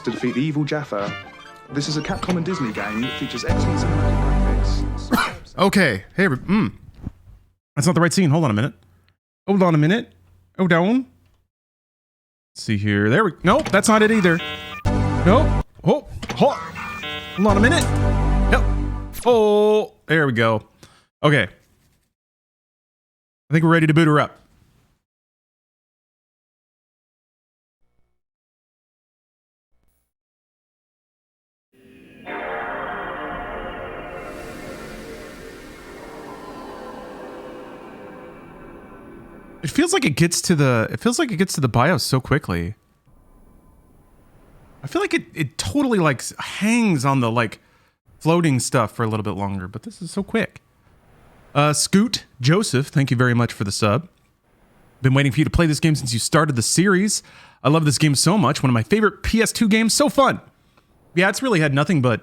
to defeat the evil Jaffa. This is a Capcom and Disney game that features excellent cinematic graphics. Okay. Hey, that's not the right scene. Hold on a minute. Hold on a minute. Hold on. Let's see here. There we... Nope, that's not it either. Nope. Oh, hold on a minute. Yep. Oh, there we go. Okay. I think we're ready to boot her up. It feels like it gets to the BIOS so quickly. I feel like it totally like hangs on the like floating stuff for a little bit longer, but this is so quick. Scoot Joseph, thank you very much for the sub. Been waiting for you to play this game since you started the series. I love this game so much. One of my favorite PS2 games. So fun. Yeah, it's really had nothing but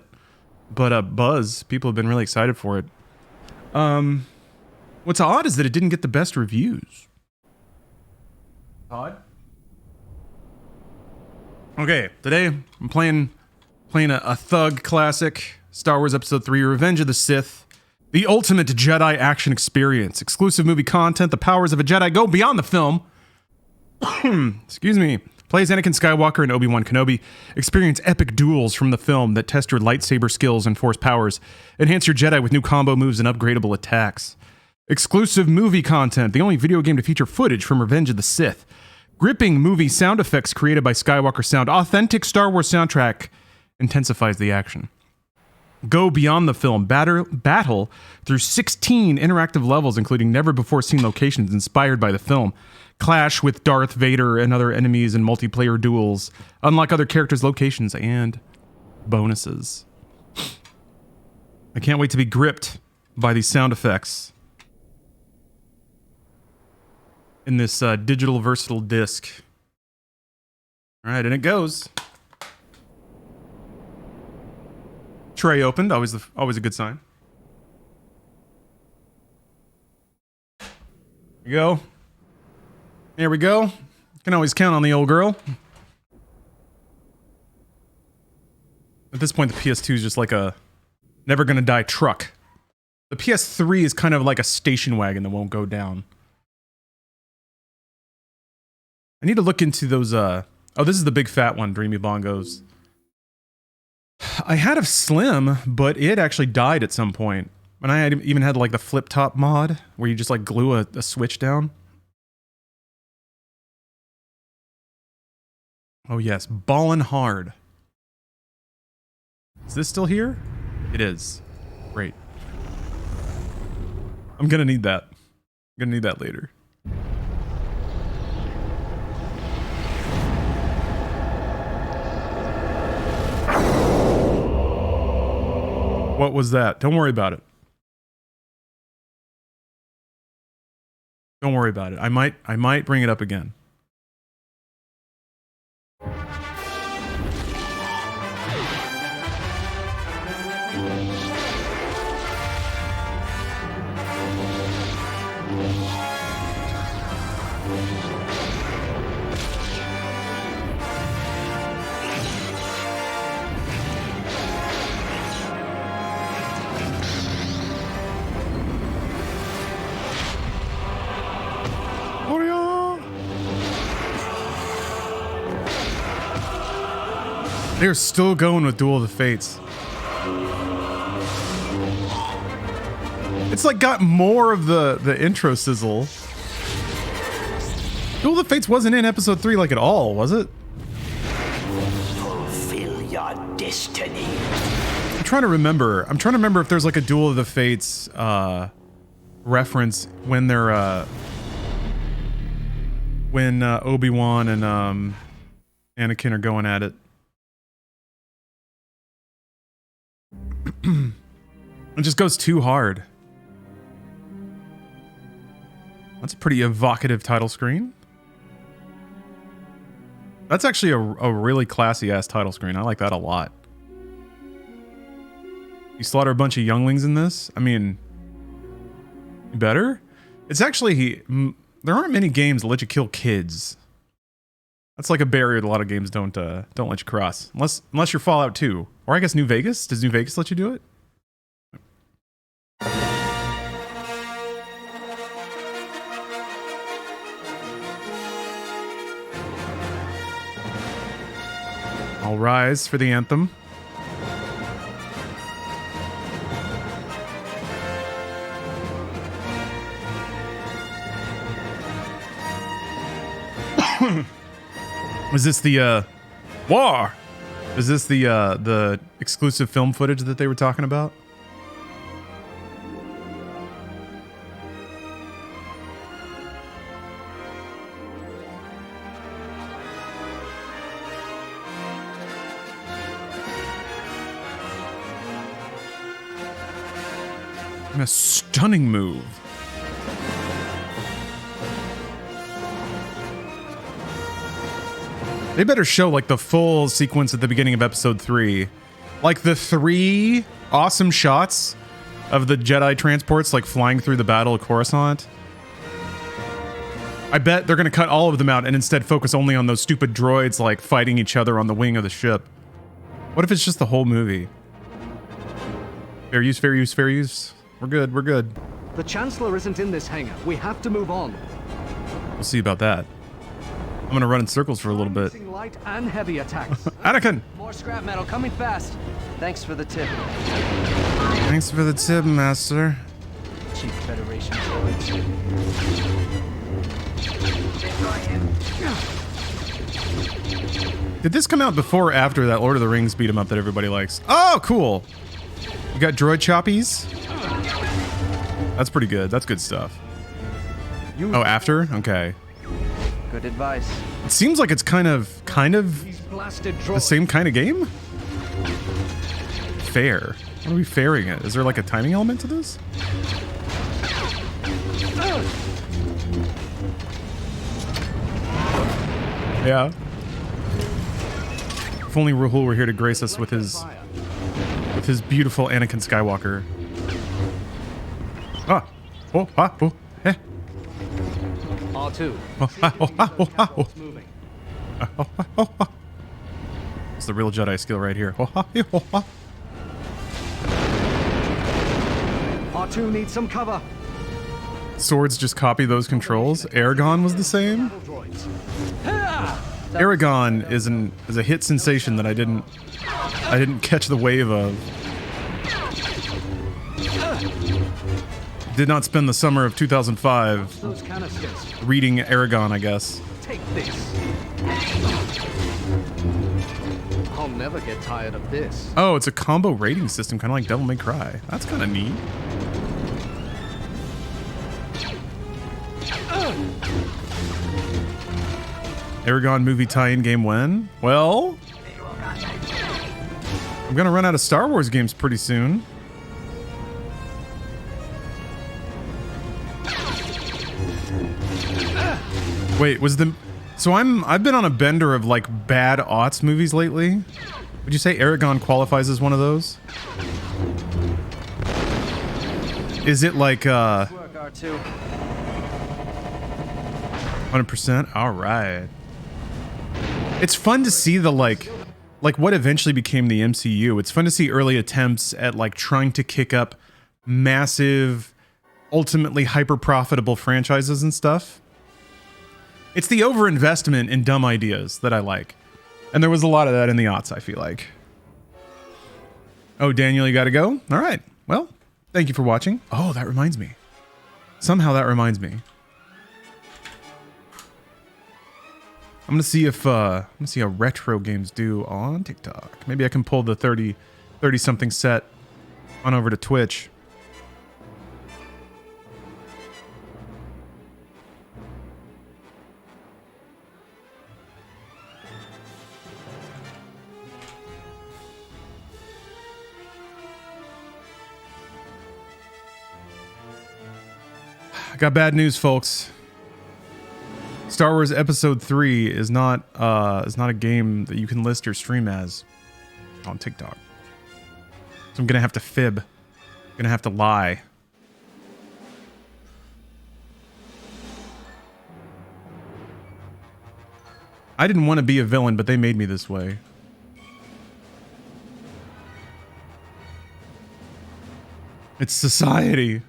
buzz. People have been really excited for it. What's odd is that it didn't get the best reviews. Odd. Okay, today I'm playing a thug classic, Star Wars Episode 3, Revenge of the Sith, the ultimate Jedi action experience, exclusive movie content, the powers of a Jedi go beyond the film. Excuse me. Plays Anakin Skywalker and Obi-Wan Kenobi. Experience epic duels from the film that test your lightsaber skills and force powers. Enhance your Jedi with new combo moves and upgradable attacks. Exclusive movie content, the only video game to feature footage from Revenge of the Sith. Gripping movie sound effects created by Skywalker Sound. Authentic Star Wars soundtrack intensifies the action. Go beyond the film. Battle through 16 interactive levels, including never-before-seen locations inspired by the film. Clash with Darth Vader and other enemies in multiplayer duels. Unlock other characters' locations and bonuses. I can't wait to be gripped by these sound effects in this digital versatile disc. All right, and it goes. Tray opened, always a good sign. Here we go. Here we go. Can always count on the old girl. At this point, the PS2 is just like a never gonna die truck. The PS3 is kind of like a station wagon that won't go down. I need to look into those, oh, this is the big fat one, Dreamy Bongos. I had a Slim, but it actually died at some point. And I had even had like the flip top mod, where you just like glue a switch down. Oh yes, ballin' hard. Is this still here? It is. Great. I'm gonna need that. I'm gonna need that later. What was that? Don't worry about it. Don't worry about it. I might bring it up again. They're still going with Duel of the Fates. It's like got more of the intro sizzle. Duel of the Fates wasn't in episode 3 like at all, was it? Fulfill your destiny. I'm trying to remember if there's like a Duel of the Fates reference when they're when Obi-Wan and Anakin are going at it. It just goes too hard. That's a pretty evocative title screen. That's actually a really classy ass title screen. I like that a lot. You slaughter a bunch of younglings in this? I mean, better? It's actually, there aren't many games that let you kill kids. That's like a barrier that a lot of games don't let you cross. Unless you're Fallout 2. Or I guess New Vegas? Does New Vegas let you do it? All rise for the anthem. Was this the war? Is this the exclusive film footage that they were talking about? And a stunning move. They better show like the full sequence at the beginning of episode 3. Like the 3 awesome shots of the Jedi transports like flying through the Battle of Coruscant. I bet they're going to cut all of them out and instead focus only on those stupid droids like fighting each other on the wing of the ship. What if it's just the whole movie? Fair use, fair use, fair use. We're good, we're good. The Chancellor isn't in this hangar. We have to move on. We'll see about that. I'm gonna run in circles for a little bit. Light and heavy attacks. Anakin! More scrap metal coming fast. Thanks for the tip. Thanks for the tip, Master. Cheap Federation droids. Did this come out before or after that Lord of the Rings beat 'em up that everybody likes? Oh, cool! You got droid choppies? That's pretty good. That's good stuff. Oh, after? Okay. Good advice. It seems like it's kind of the same kind of game? Fair. What are we fairing it? Is there like a timing element to this? Yeah. If only Rahul were here to grace us with his beautiful Anakin Skywalker. Ah. Oh, ah, oh, eh. R2. Oh, ah, oh, ah, oh, ah, oh. Oh, ah, oh, ah. It's the real Jedi skill right here. Oh, ah, oh, ah. R2 needs some cover. Swords just copy those controls. Aragon was the same. Aragon is a hit sensation that I didn't catch the wave of. Did not spend the summer of 2005 Those canisters. reading Aragon, I guess. Take this. I'll never get tired of this. Oh, it's a combo rating system, kind of like Devil May Cry. That's kind of neat. Aragon movie tie-in game when? Well, I'm gonna run out of Star Wars games pretty soon. Wait, was the... So I've been on a bender of like bad aughts movies lately. Would you say Aragon qualifies as one of those? Is it like Work, R2. 100%? All right. It's fun to see the like what eventually became the MCU. It's fun to see early attempts at like trying to kick up massive, ultimately hyper profitable franchises and stuff. It's the overinvestment in dumb ideas that I like. And there was a lot of that in the aughts, I feel like. Oh, Daniel, you gotta go? All right. Well, thank you for watching. Oh, that reminds me. Somehow that reminds me. I'm gonna see if how retro games do on TikTok. Maybe I can pull the 30 something set on over to Twitch. I got bad news, folks. Star Wars Episode 3 is not a game that you can list your stream as on TikTok. So I'm gonna have to fib. I'm gonna have to lie. I didn't want to be a villain, but they made me this way. It's society.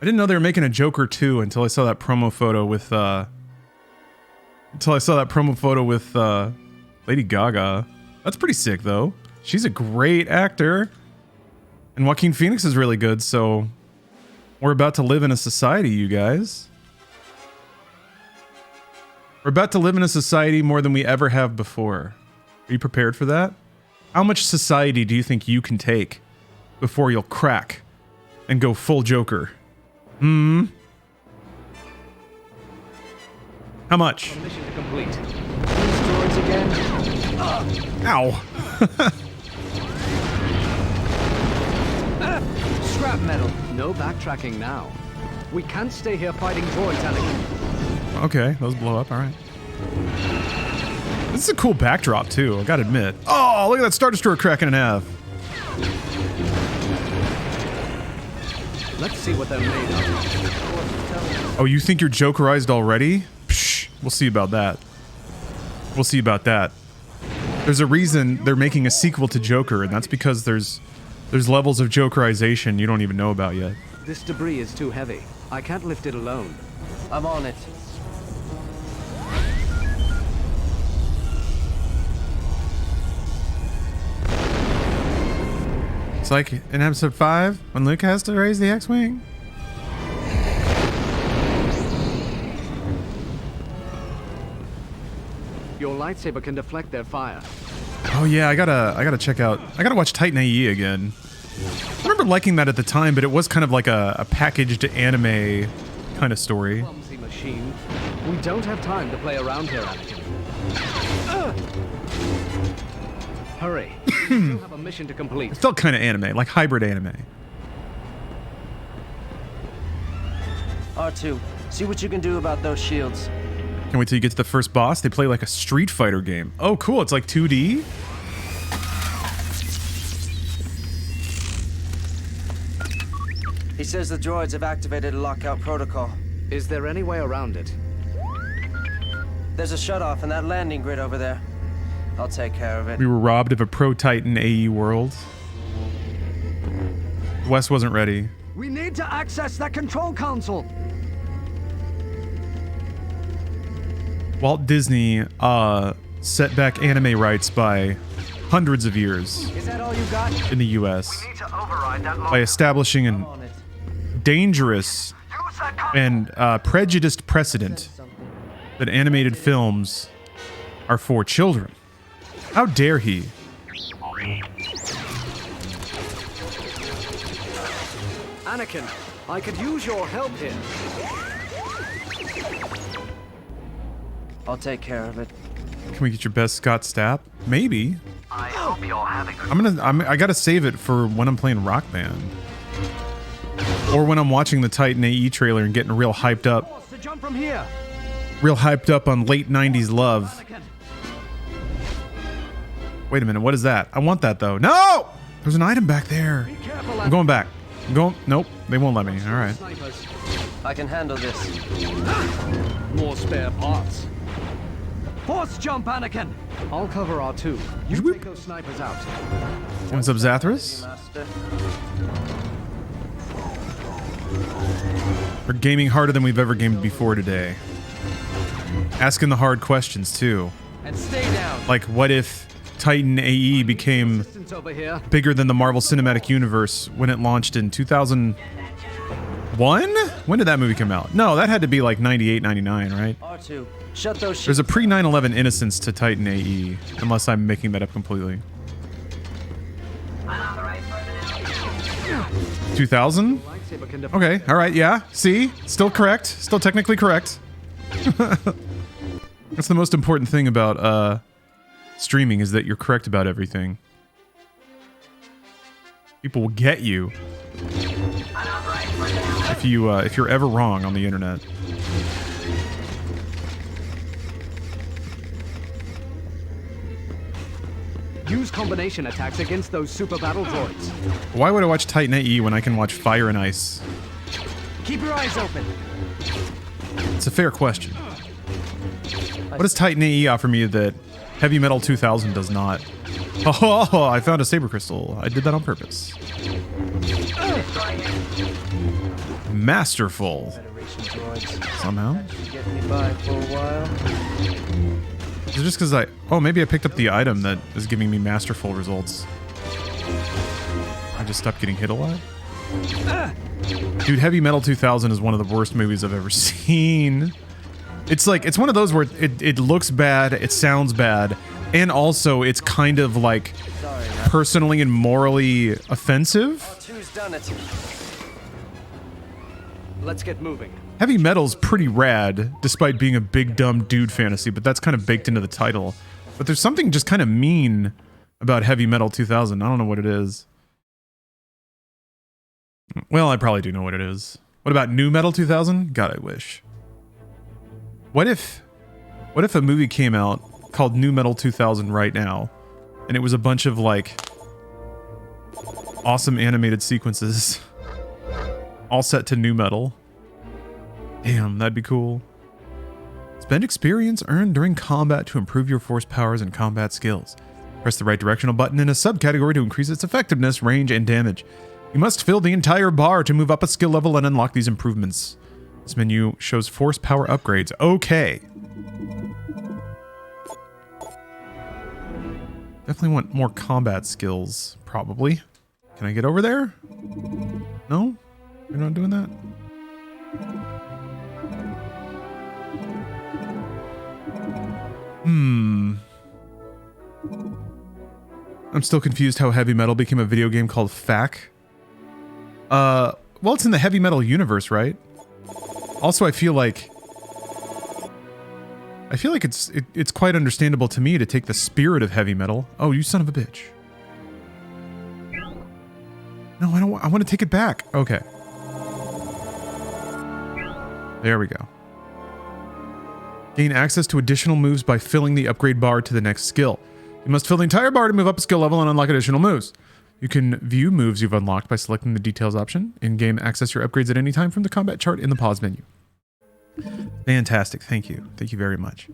I didn't know they were making a Joker 2 until I saw that promo photo with Lady Gaga. That's pretty sick though. She's a great actor. And Joaquin Phoenix is really good, so we're about to live in a society, you guys. We're about to live in a society more than we ever have before. Are you prepared for that? How much society do you think you can take before you'll crack and go full Joker? Hmm? How much? Mission to complete. These droids again? Ow. Scrap metal. No backtracking now. We can't stay here fighting droids, Anakin. Okay, those blow up, alright. This is a cool backdrop too, I gotta admit. Oh, look at that Star Destroyer cracking in half. Let's see what they're made of. Oh, you think you're Jokerized already? Psh, we'll see about that. We'll see about that. There's a reason they're making a sequel to Joker, and that's because there's levels of Jokerization you don't even know about yet. This debris is too heavy. I can't lift it alone. I'm on it. It's like in episode 5 when Luke has to raise the X-Wing. Your lightsaber can deflect their fire. Oh yeah, I gotta check out. I gotta watch Titan AE again. I remember liking that at the time, but it was kind of like a packaged anime kind of story. Clumsy machine. We don't have time to play around here, Anakin. Hurry. We still have a mission to complete. It felt kind of anime, like hybrid anime. R2, see what you can do about those shields. Can't wait till you get to the first boss. They play like a Street Fighter game. Oh, cool. It's like 2D. He says the droids have activated a lockout protocol. Is there any way around it? There's a shutoff in that landing grid over there. I'll take care of it. We were robbed of a pro Titan AE world. Wes wasn't ready. We need to access that control console. Walt Disney set back anime rights by hundreds of years Is that all you got? in the US Need to override that by establishing an On it. dangerous Use that console. and prejudiced precedent that animated films are for children. How dare he? Anakin, I could use your help here. I'll take care of it. Can we get your best Scott Stapp? Maybe. I hope you're having a I gotta save it for when I'm playing Rock Band. Or when I'm watching the Titan AE trailer and getting real hyped up. Force to jump from here. Real hyped up on late 90s love. Anakin. Wait a minute, what is that? I want that though. No! There's an item back there. Be careful, I'm going back. I'm going. Nope, they won't let me. Alright. Snipers. I can handle this. More spare parts. Force jump, Anakin. I'll cover R2. You take those snipers out. What's up, Zathras? Master. We're gaming harder than we've ever gamed before today. Asking the hard questions too. And stay down. Like, what if Titan AE became Distance over here. bigger than the Marvel Cinematic Universe when it launched in 2001? When did that movie come out? No, that had to be like 98, 99, right? R2, shut those shields. There's a pre 9/11 innocence to Titan AE, unless I'm making that up completely. 2000? Lightsaber can deflect. Okay, all right, yeah. See? Still correct. Still technically correct. That's the most important thing about streaming, is that you're correct about everything. People will get you if you're ever wrong on the internet. Use combination attacks against those super battle droids. Why would I watch Titan AE when I can watch Fire and Ice? Keep your eyes open. It's a fair question. What does Titan AE offer me that Heavy Metal 2000 does not? Oh, I found a saber crystal. I did that on purpose. Masterful. Federation droids. Somehow. Should get me by for a while. Is it just because oh, maybe I picked up the item that is giving me masterful results. I just stopped getting hit a lot. Dude, Heavy Metal 2000 is one of the worst movies I've ever seen. It's like, it's one of those where it looks bad, it sounds bad, and also it's kind of like Sorry, personally and morally offensive. Two's done it. Let's get moving. Heavy Metal's pretty rad, despite being a big dumb dude fantasy, but that's kind of baked into the title. But there's something just kind of mean about Heavy Metal 2000. I don't know what it is. Well, I probably do know what it is. What about New Metal 2000? God, I wish. What if a movie came out called New Metal 2000 right now, and it was a bunch of like awesome animated sequences all set to New Metal? Damn, that'd be cool. Spend experience earned during combat to improve your force powers and combat skills. Press the right directional button in a subcategory to increase its effectiveness, range, and damage. You must fill the entire bar to move up a skill level and unlock these improvements. This menu shows force power upgrades. Okay. Definitely want more combat skills, probably. Can I get over there? No? You're not doing that? I'm still confused how Heavy Metal became a video game called FAC. Well, it's in the Heavy Metal universe, right? Also, I feel like it's quite understandable to me to take the spirit of Heavy Metal. Oh, you son of a bitch. No, I don't I want to take it back. Okay. There we go. Gain access to additional moves by filling the upgrade bar to the next skill. You must fill the entire bar to move up a skill level and unlock additional moves. You can view moves you've unlocked by selecting the details option. In-game, access your upgrades at any time from the combat chart in the pause menu. Fantastic. Thank you. Thank you very much.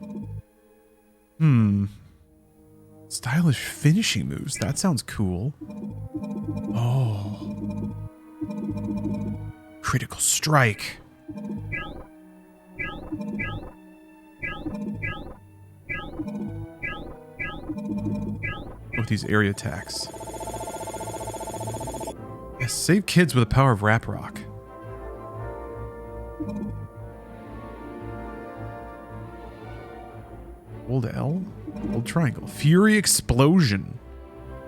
Stylish finishing moves. That sounds cool. Oh. Critical strike. With these area attacks. Yes, save kids with the power of Rap Rock. Hold L? Hold triangle. Fury Explosion.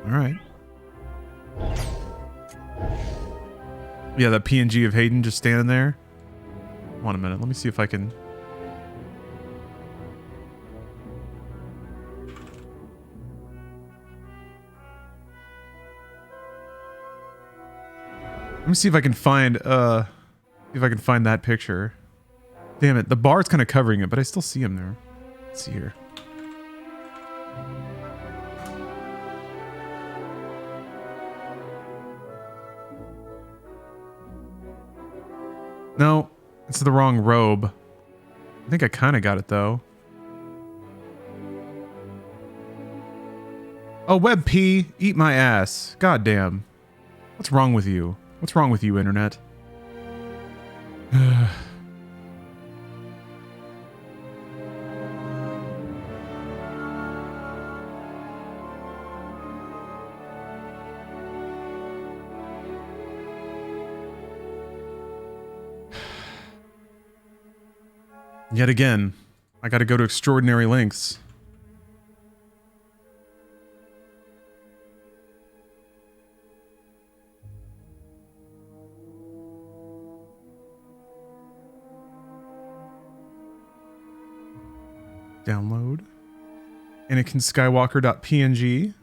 Alright. Yeah, that PNG of Hayden just standing there. Hold on a minute. Let me see if I can... Let me see if I can find that picture. Damn it, the bar's kind of covering it, but I still see him there. Let's see here. No, it's the wrong robe. I think I kind of got it though. Oh, WebP, eat my ass. God damn. What's wrong with you? What's wrong with you, Internet? Yet again, I gotta go to extraordinary lengths. Download. Anakin Skywalker.png.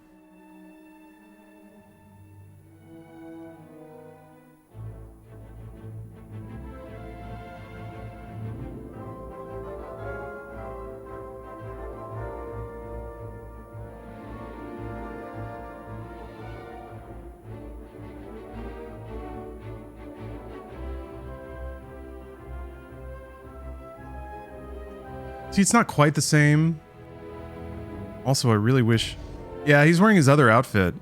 See, it's not quite the same. Also, I really wish... Yeah, he's wearing his other outfit.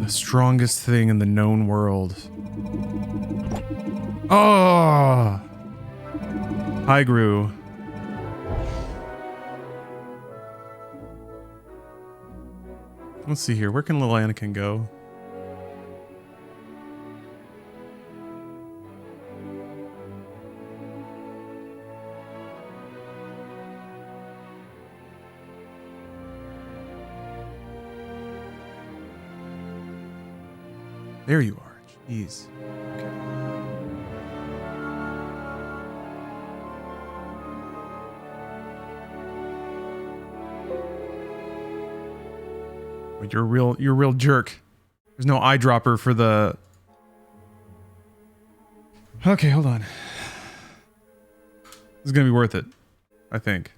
The strongest thing in the known world. Oh! Hi, Gru. Let's see here. Where can little Anakin go? There you are. Jeez. Okay. You're a real jerk. There's no eyedropper for the... Okay, hold on. This is gonna be worth it, I think.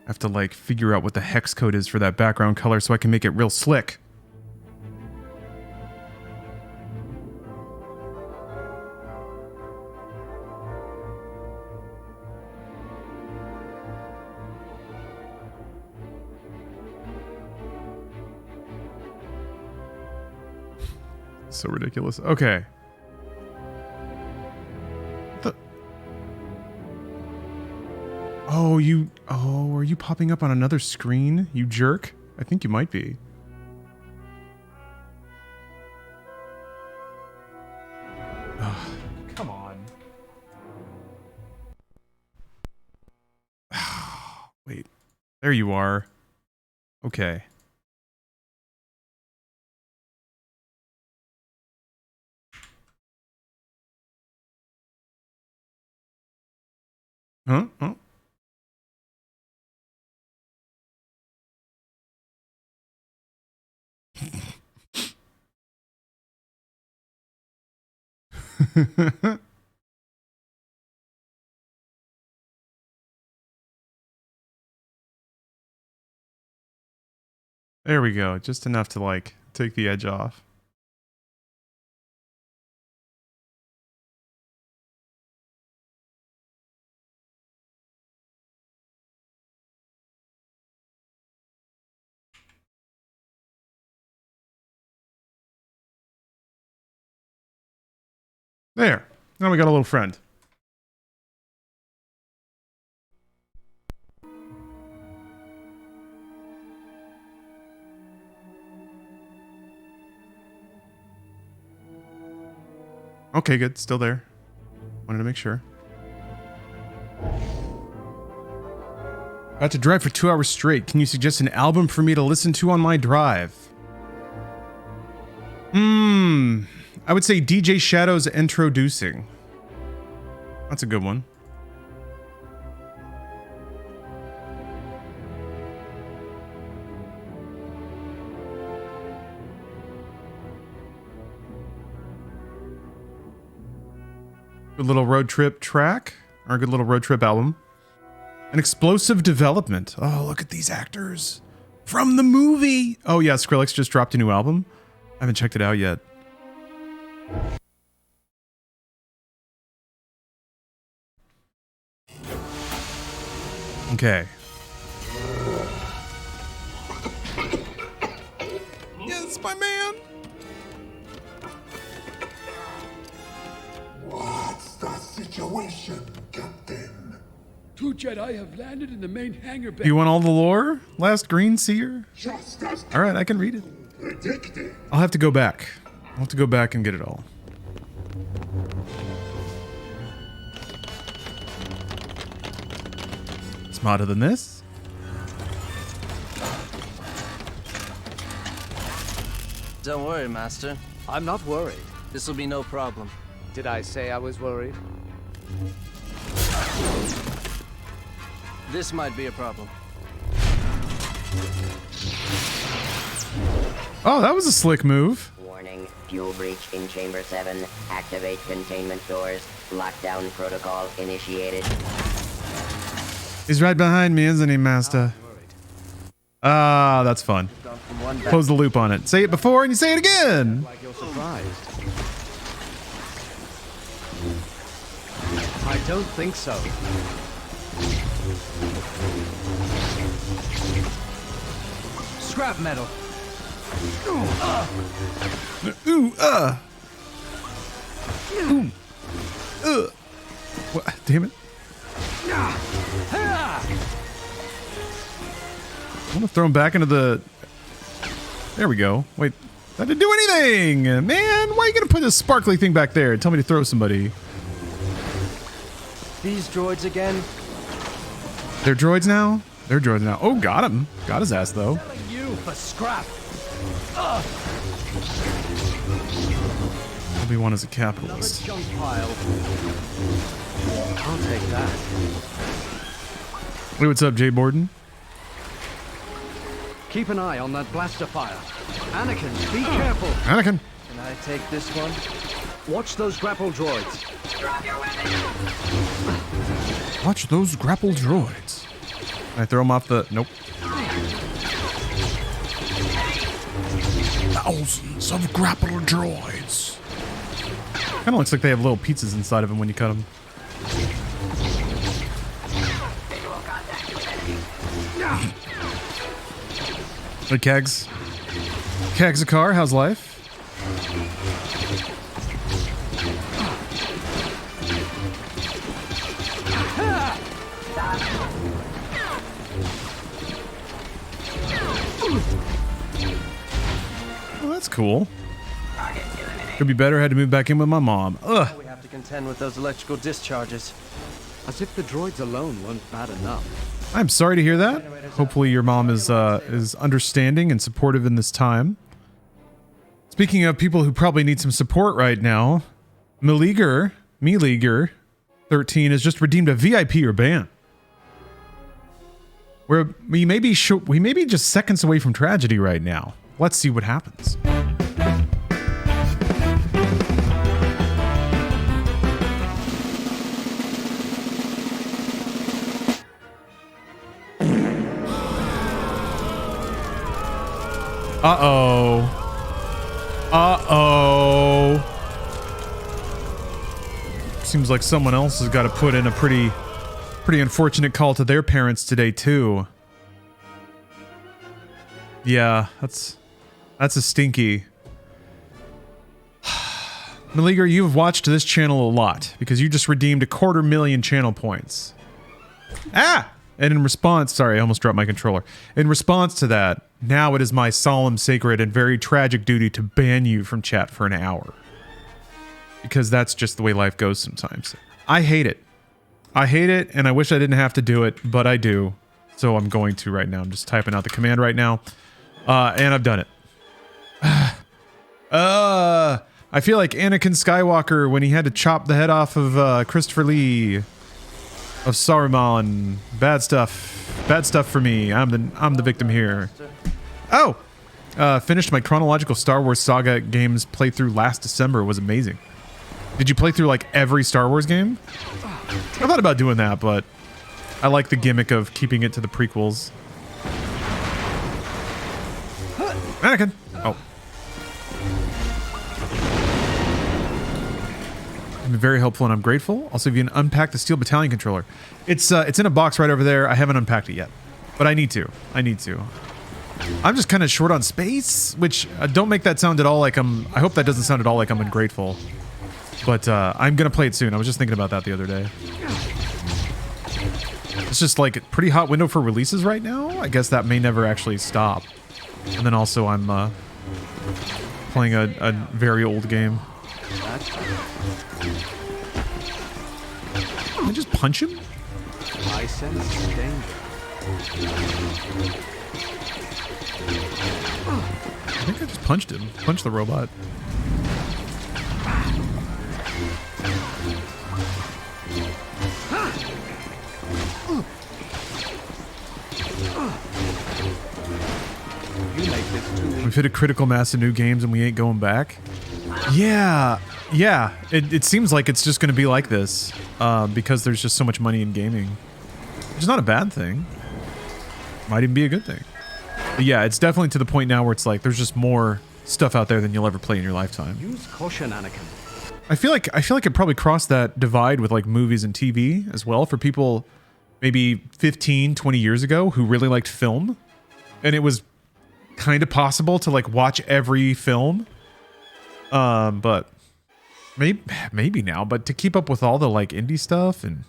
I have to like figure out what the hex code is for that background color so I can make it real slick. So ridiculous. Okay. Oh, are you popping up on another screen, you jerk? I think you might be. Ugh, come on. Wait. There you are. Okay. Huh? Oh. There we go. Just enough to like take the edge off. There. Now we got a little friend. Okay, good. Still there. Wanted to make sure. About to drive for 2 hours straight. Can you suggest an album for me to listen to on my drive? I would say DJ Shadow's Introducing. That's a good one. Good little road trip track, or a good little road trip album. An Explosive Development. Oh, look at these actors from the movie. Oh yeah, Skrillex just dropped a new album. I haven't checked it out yet. Okay. Yes, my man. What's the situation, Captain? 2 Jedi have landed in the main hangar bay. Do you want all the lore? Last Green Seer? Just as All right, I can read it. predicted. I'll have to go back. I'll have to go back and get it all. Smarter than this? Don't worry, Master. I'm not worried. This will be no problem. Did I say I was worried? This might be a problem. Oh, that was a slick move. Warning, fuel breach in Chamber 7. Activate containment doors. Lockdown protocol initiated. He's right behind me, isn't he, Master? Ah, that's fun. Close the loop on it. Say it before and you say it again. Like you're surprised. I don't think so. Scrap metal. Ooh, What? Damn it. I want to throw him back into the... There we go. Wait, that didn't do anything! Man, why are you going to put this sparkly thing back there and tell me to throw somebody? These droids again? They're droids now? They're droids now. Oh, got him. Got his ass, though. Selling you for scrap. Obi-Wan is a Another capitalist. junk pile. I'll take that. Hey, what's up, Jay Borden? Keep an eye on that blaster fire. Anakin, be careful. Anakin! Can I take this one? Watch those grapple droids. Watch those grapple droids. Can I throw him off the... Nope. Thousands of grapple droids. Kind of looks like they have little pizzas inside of them when you cut them. Hey, Kegs. Kegs a car, how's life? Well, that's cool. Could be better. Had to move back in with my mom. Ugh. We have to contend with those electrical discharges. As if the droids alone weren't bad enough. I'm sorry to hear that. Hopefully your mom is understanding and supportive in this time. Speaking of people who probably need some support right now, Meleager 13 has just redeemed a VIP or ban. We may be just seconds away from tragedy right now. Let's see what happens. Uh-oh. Uh-oh. Seems like someone else has got to put in a pretty unfortunate call to their parents today, too. Yeah, that's a stinky. Meleager, you've watched this channel a lot because you just redeemed 250,000 channel points. Ah! And in response, sorry, I almost dropped my controller. In response to that, now it is my solemn, sacred, and very tragic duty to ban you from chat for an hour. Because that's just the way life goes sometimes. I hate it. I hate it, and I wish I didn't have to do it, but I do. So I'm going to right now. I'm just typing out the command right now. And I've done it. I feel like Anakin Skywalker when he had to chop the head off of Christopher Lee. Of Saruman. Bad stuff. Bad stuff for me. I'm the victim here. Oh! Finished my chronological Star Wars Saga games playthrough last December. It was amazing. Did you play through like every Star Wars game? I thought about doing that, but I like the gimmick of keeping it to the prequels. Anakin! Oh. You've been very helpful and I'm grateful. Also, if you can unpack the Steel Battalion controller. It's in a box right over there. I haven't unpacked it yet. But I need to. I'm just kind of short on space, which don't make that sound at all like I'm... I hope that doesn't sound at all like I'm ungrateful. But I'm going to play it soon. I was just thinking about that the other day. It's just like a pretty hot window for releases right now. I guess that may never actually stop. And then also I'm playing a very old game. Can I just punch him? I sense danger. I think I just punched him. Punched the robot. You make this too easy. We've hit a critical mass of new games and we ain't going back. Yeah. It seems like it's just going to be like this because there's just so much money in gaming. Which is not a bad thing. Might even be a good thing. But yeah, it's definitely to the point now where it's like there's just more stuff out there than you'll ever play in your lifetime. Use caution, Anakin. I feel like it probably crossed that divide with like movies and TV as well for people maybe 15, 20 years ago who really liked film. And it was kind of possible to like watch every film. But maybe now, but to keep up with all the like indie stuff and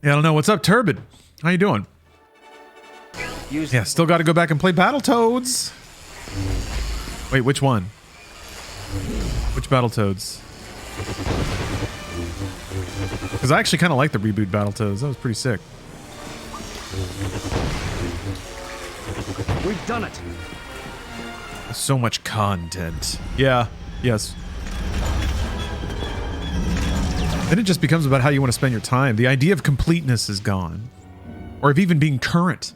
yeah, I don't know. What's up, Turbid? How you doing? Yeah, still got to go back and play Battletoads. Wait, which one? Which Battletoads? Because I actually kind of like the reboot Battletoads. That was pretty sick. We've done it. So much content. Yeah. Yes. Then it just becomes about how you want to spend your time. The idea of completeness is gone. Or of even being current.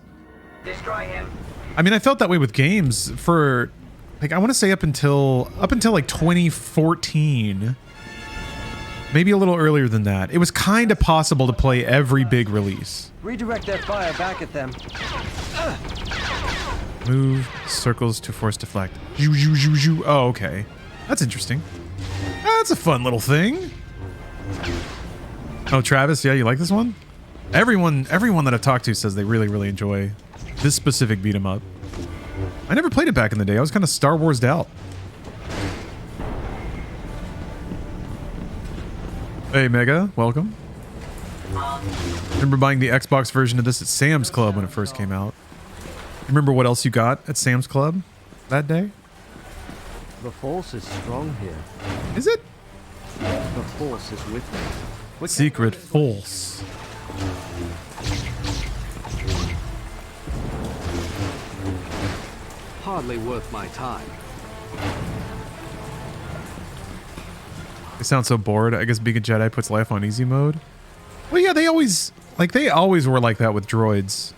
Destroy him. I mean, I felt that way with games for, like, I want to say up until like 2014. Maybe a little earlier than that. It was kind of possible to play every big release. Redirect that fire back at them. Move circles to force deflect. Oh, okay. That's interesting. That's a fun little thing. Oh, Travis, yeah, you like this one? Everyone that I've talked to says they really, really enjoy this specific beat 'em up. I never played it back in the day. I was kind of Star Wars'd out. Hey, Mega, welcome. Remember buying the Xbox version of this at Sam's Club when it first came out? Remember what else you got at Sam's Club that day? The Force is strong here. Is it? The Force is with me. Secret Force. Hardly worth my time. They sound so bored. I guess being a Jedi puts life on easy mode. Well, yeah, they always were like that with droids.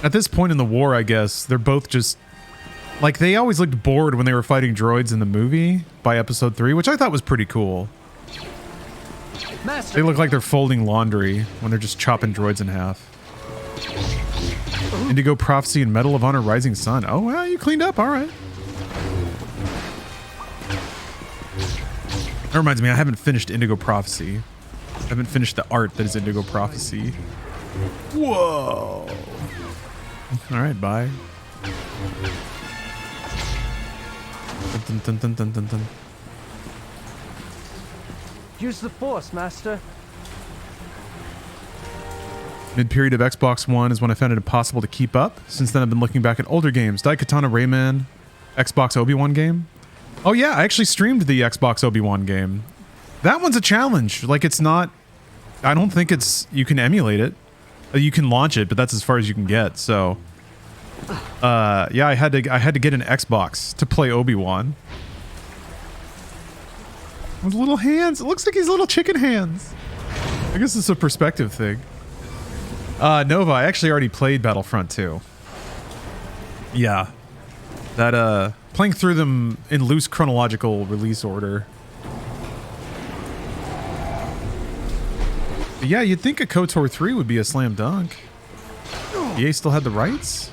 At this point in the war, I guess, they're both just... Like, they always looked bored when they were fighting droids in the movie by episode 3, which I thought was pretty cool. Master. They look like they're folding laundry when they're just chopping droids in half. Indigo Prophecy and Medal of Honor Rising Sun. Oh, well, you cleaned up. All right. That reminds me, I haven't finished Indigo Prophecy. I haven't finished the art that is Indigo Prophecy. Whoa. All right, bye. Dun, dun, dun, dun, dun, dun. Use the Force, Master. Mid-period of Xbox One is when I found it impossible to keep up. Since then, I've been looking back at older games. Daikatana Rayman, Xbox Obi-Wan game. Oh yeah, I actually streamed the Xbox Obi-Wan game. That one's a challenge. Like, it's not... I don't think it's... You can emulate it. You can launch it, but that's as far as you can get, so... yeah, I had to get an Xbox to play Obi-Wan. With little hands. It looks like he's little chicken hands. I guess it's a perspective thing. Nova, I actually already played Battlefront 2. Yeah. That, playing through them in loose chronological release order. But yeah, you'd think a KOTOR 3 would be a slam dunk. EA still had the rights?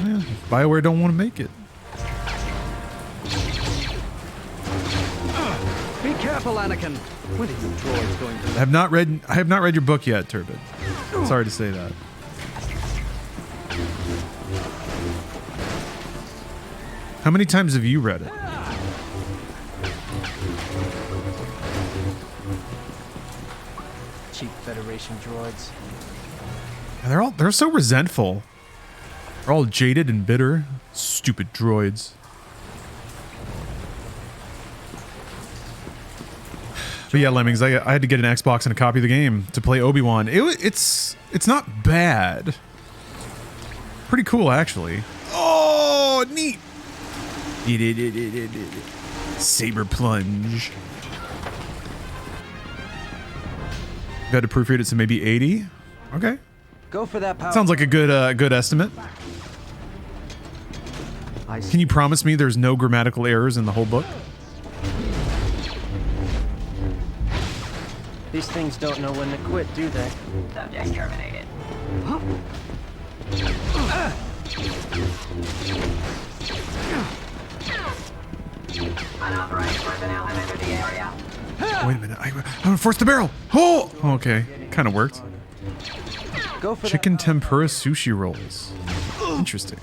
Yeah, BioWare don't want to make it. Be careful, Anakin. When are you droids going to... I have not read your book yet, Turbid. Sorry to say that. How many times have you read it? Cheap Federation droids. And they're so resentful. They're all jaded and bitter. Stupid droids. But yeah, Lemmings, I had to get an Xbox and a copy of the game to play Obi-Wan. It's not bad. Pretty cool, actually. Oh, neat. Saber plunge. You had to proofread it to maybe 80. Okay. Go for that power. Sounds like a good estimate. Can you promise me there's no grammatical errors in the whole book? These things don't know when to quit, do they? Subject terminated. Unauthorized personnel have entered the area. Wait a minute. I'm gonna force the barrel. Oh, okay. Kind of worked. Go for Chicken tempura sushi rolls. Interesting.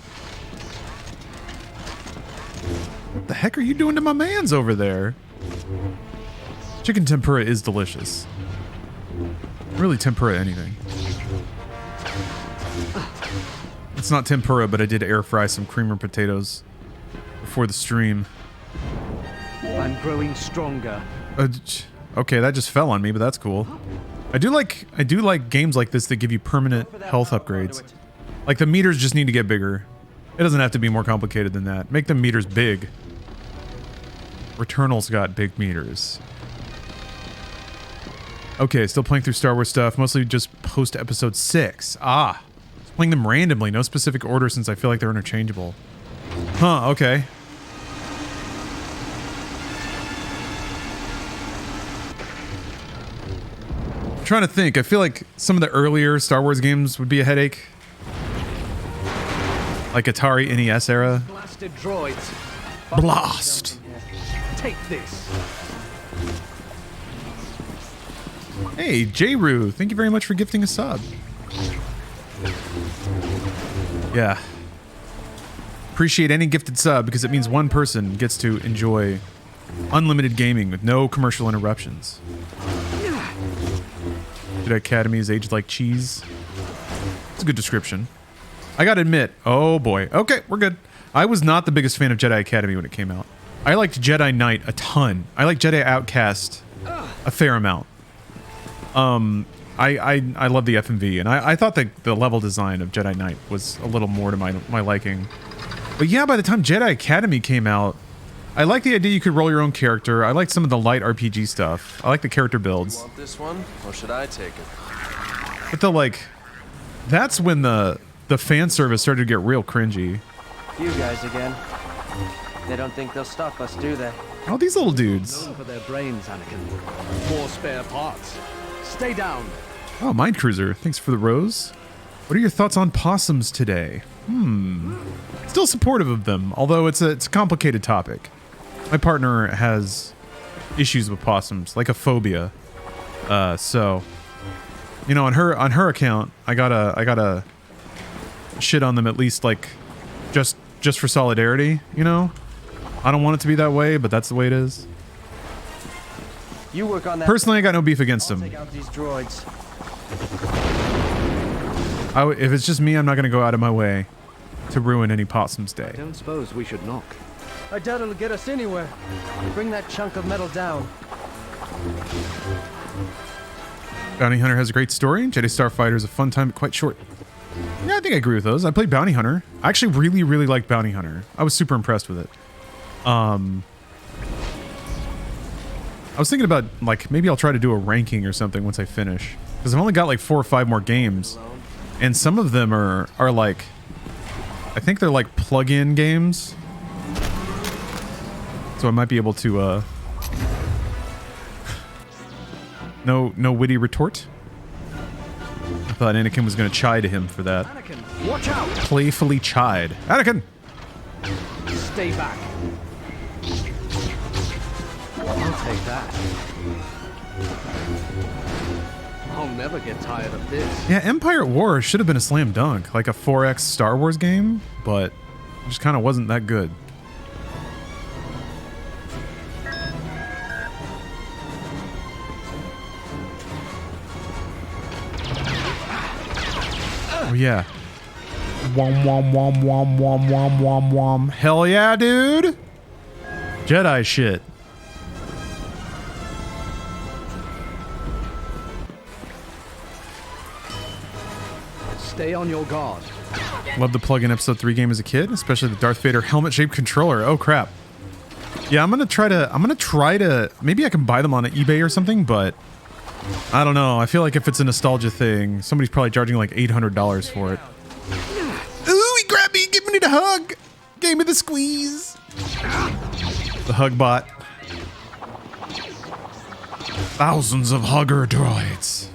What the heck are you doing to my man's over there? Chicken tempura is delicious. Really tempura anything. It's not tempura, but I did air fry some creamer potatoes before the stream. I'm growing stronger. Okay, that just fell on me, but that's cool. I do like games like this that give you permanent health upgrades. Like the meters just need to get bigger. It doesn't have to be more complicated than that. Make the meters big. Returnal's got big meters. Okay, still playing through Star Wars stuff, mostly just post episode 6. Ah, just playing them randomly, no specific order since I feel like they're interchangeable. Huh, okay. I'm trying to think. I feel like some of the earlier Star Wars games would be a headache. Like Atari NES era. Blasted droids. Blast! Take this. Hey, J-Roo, thank you very much for gifting a sub. Yeah. Appreciate any gifted sub because it means one person gets to enjoy unlimited gaming with no commercial interruptions. Jedi Academy is aged like cheese. It's a good description. I gotta admit, oh boy. Okay, we're good. I was not the biggest fan of Jedi Academy when it came out. I liked Jedi Knight a ton. I liked Jedi Outcast a fair amount. I love the FMV, and I thought that the level design of Jedi Knight was a little more to my liking. But yeah, by the time Jedi Academy came out, I liked the idea you could roll your own character. I liked some of the light RPG stuff. I like the character builds. Want this one, or should I take it? But that's when the fan service started to get real cringy. You guys again. They don't think they'll stop us, do they? Oh, these little dudes. Known for their brains, Anakin. More spare parts. Stay down. Oh, Mind Cruiser, thanks for the rose. What are your thoughts on possums today? Still supportive of them, although it's a complicated topic. My partner has issues with possums, like a phobia. So, you know, on her account, I gotta shit on them at least just for solidarity, you know? I don't want it to be that way, but that's the way it is. You work on that. Personally, I got no beef against them. Take out these droids. If it's just me, I'm not going to go out of my way to ruin any possum's day. Don't suppose we should knock. I doubt it'll get us anywhere. Bring that chunk of metal down. Bounty Hunter has a great story. Jedi Starfighter is a fun time, but quite short. Yeah, I think I agree with those. I played Bounty Hunter. I actually really, really liked Bounty Hunter. I was super impressed with it. I was thinking about, maybe I'll try to do a ranking or something once I finish. Because I've only got 4 or 5 more games. And some of them are I think they're plug-in games. So I might be able to, No witty retort? I thought Anakin was going to chide him for that. Anakin, watch out! Playfully chide. Anakin! Stay back. I'll take that. I'll never get tired of this. Yeah, Empire at War should have been a slam dunk, like a 4X Star Wars game, but it just kind of wasn't that good. Oh yeah. Wom wom wom wom wom wom wom wom. Hell yeah, dude! Jedi shit. Stay on your guard. Loved the plug-in episode 3 game as a kid, especially the Darth Vader helmet-shaped controller. Oh crap. Yeah, I'm gonna try to maybe I can buy them on eBay or something, but I don't know. I feel like if it's a nostalgia thing, somebody's probably charging like $800 for it. Ooh, he grabbed me, gave me the hug. Gave me the squeeze. The hug bot. Thousands of hugger droids.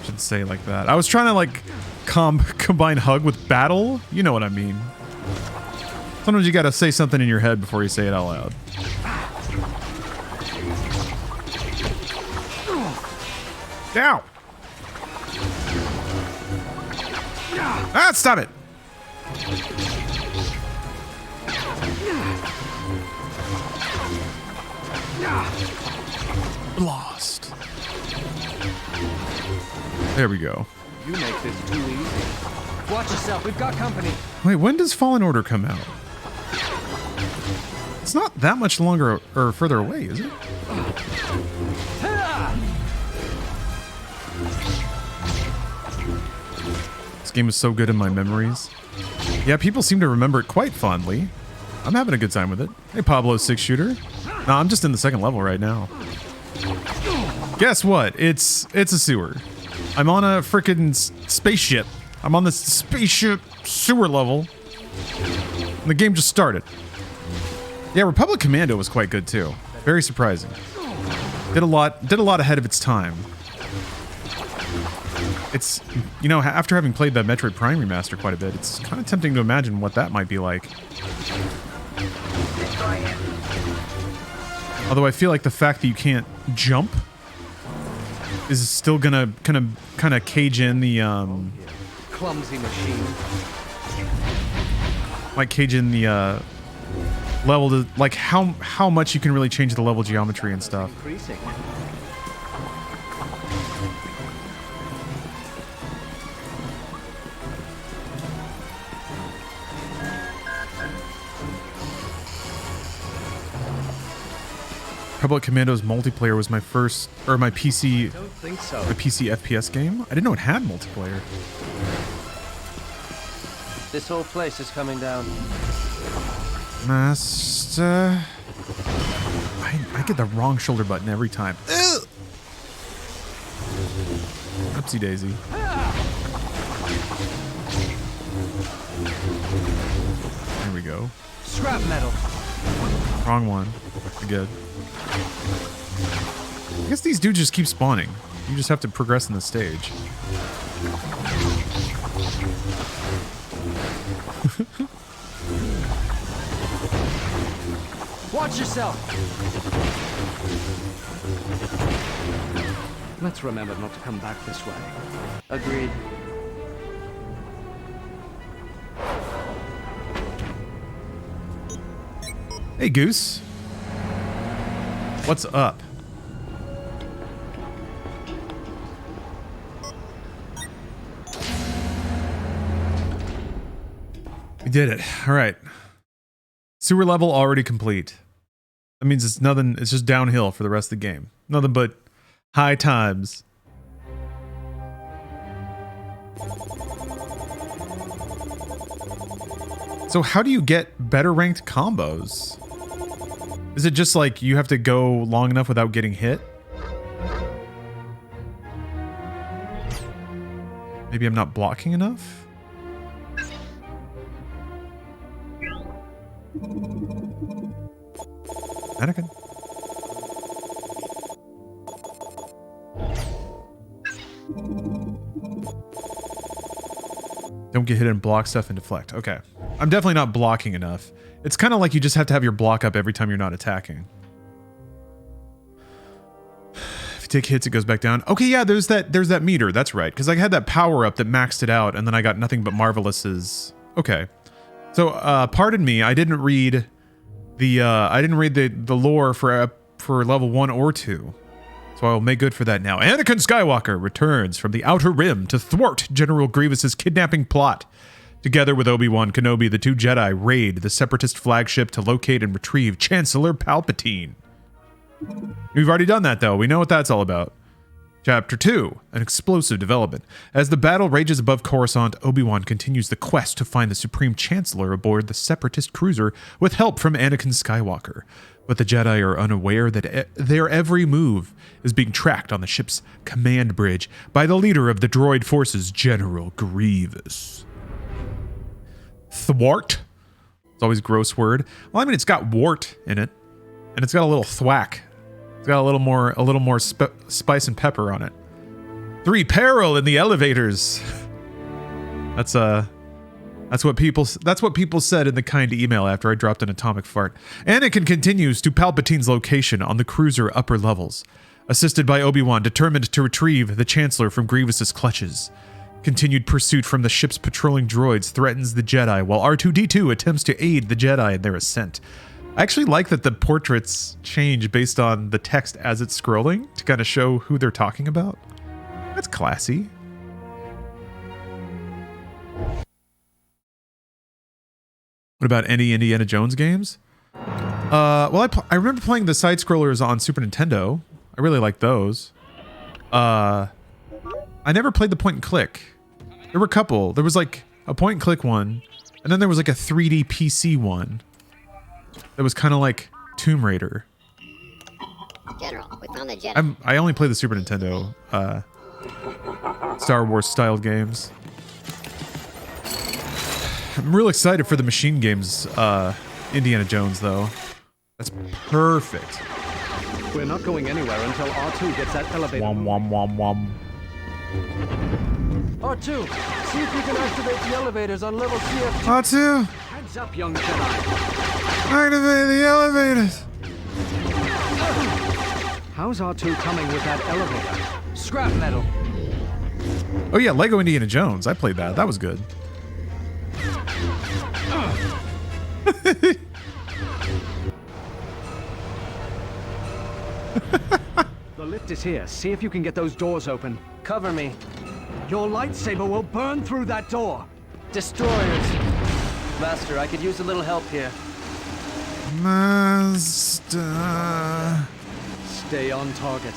Should say it like that. I was trying to like combine hug with battle. You know what I mean. Sometimes you gotta say something in your head before you say it out loud. Ow! Ah, stop it! Lost. There we go. You make this too easy. Watch yourself, we've got company. Wait, when does Fallen Order come out? It's not that much longer or further away, is it? This game is so good in my memories. Yeah, people seem to remember it quite fondly. I'm having a good time with it. Hey, Pablo 6-shooter. No, I'm just in the second level right now. Guess what? It's a sewer. I'm on a frickin' spaceship. I'm on the spaceship sewer level. And the game just started. Yeah, Republic Commando was quite good too. Very surprising. Did a lot ahead of its time. It's, you know, after having played the Metroid Prime remaster quite a bit, it's kind of tempting to imagine what that might be like. Although I feel like the fact that you can't jump is still gonna kind of cage in the Clumsy machine. might cage in the level to like how much you can really change the level geometry and stuff. Increasing. Republic Commando's multiplayer was my first, or my PC, Don't think so. the PC FPS game. I didn't know it had multiplayer. This whole place is coming down. Master, I get the wrong shoulder button every time. Ugh! Oopsie daisy. There we go. Scrap metal. Wrong one. Good. I guess these dudes just keep spawning. You just have to progress in the stage. Watch yourself. Let's remember not to come back this way. Agreed. Hey, Goose. What's up? We did it. All right. Sewer level already complete. That means it's nothing. It's just downhill for the rest of the game. Nothing but high times. So how do you get better ranked combos? Is it just like you have to go long enough without getting hit? Maybe I'm not blocking enough? Anakin. Don't get hit and block stuff and deflect. Okay. I'm definitely not blocking enough. It's kind of like you just have to have your block up every time you're not attacking. If you take hits, it goes back down. Okay, yeah, there's that meter. That's right. Because I had that power up that maxed it out, and then I got nothing but Marvelous's. Okay. So, pardon me, I didn't read the lore for level 1 or 2. So I will make good for that now. Anakin Skywalker returns from the Outer Rim to thwart General Grievous's kidnapping plot. Together with Obi-Wan Kenobi, the two Jedi raid the Separatist flagship to locate and retrieve Chancellor Palpatine. We've already done that, though. We know what that's all about. Chapter 2, an explosive development. As the battle rages above Coruscant, Obi-Wan continues the quest to find the Supreme Chancellor aboard the Separatist cruiser with help from Anakin Skywalker. But the Jedi are unaware that their every move is being tracked on the ship's command bridge by the leader of the droid forces, General Grievous. Thwart? It's always a gross word. Well, I mean, it's got wart in it, and it's got a little thwack. It's got a little more spice and pepper on it. 3 peril in the elevators. That's what people said in the kind email after I dropped an atomic fart. Anakin continues to Palpatine's location on the cruiser upper levels, assisted by Obi-Wan, determined to retrieve the Chancellor from Grievous's clutches. Continued pursuit from the ship's patrolling droids threatens the Jedi, while R2-D2 attempts to aid the Jedi in their ascent. I actually like that the portraits change based on the text as it's scrolling to kind of show who they're talking about. That's classy. What about any Indiana Jones games? Well, I remember playing the side-scrollers on Super Nintendo. I really like those. I never played the point-and-click. There were a couple. There was like a point-and-click one, and then there was like a 3D PC one. That was kind of like Tomb Raider. General, we found the Jedi. I only play the Super Nintendo Star Wars styled games. I'm real excited for the Machine Games Indiana Jones though. That's perfect. We're not going anywhere until R2 gets that elevator. Wom. R2, see if you can activate the elevators on level CF2. R2, Heads up, young Jedi. activate the elevators. How's R2 coming with that elevator? Scrap metal. Oh yeah, Lego Indiana Jones. I played that. That was good. The lift is here. See if you can get those doors open. Cover me. Your lightsaber will burn through that door. Destroyers. Master, I could use a little help here. Master. Stay on target.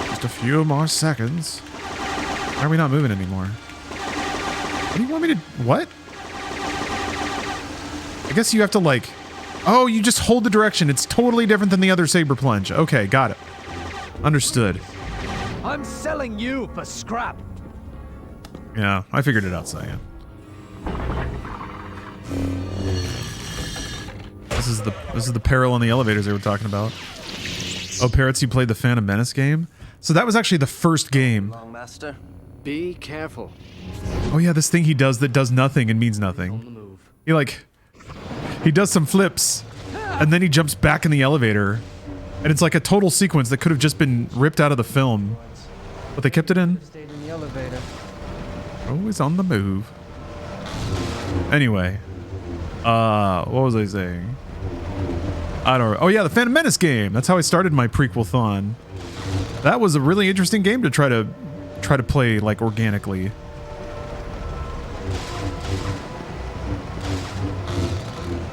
Just a few more seconds. Why are we not moving anymore? What do you want me to... What? I guess you have to like... Oh, you just hold the direction. It's totally different than the other saber plunge. Okay, got it. Understood. I'm selling you for scrap. Yeah, I figured it out, Cyan. This is the peril in the elevators they were talking about. Oh, Parrots, you played the Phantom Menace game? So that was actually the first game. Long, Master. Be careful. Oh yeah, this thing he does that does nothing and means nothing. He does some flips, and then he jumps back in the elevator, and it's like a total sequence that could have just been ripped out of the film, but they kept it in. Stayed in the elevator. Always on the move. Anyway, what was I saying? I don't know. Oh yeah, the Phantom Menace game. That's how I started my prequel-thon. That was a really interesting game to try to play like organically.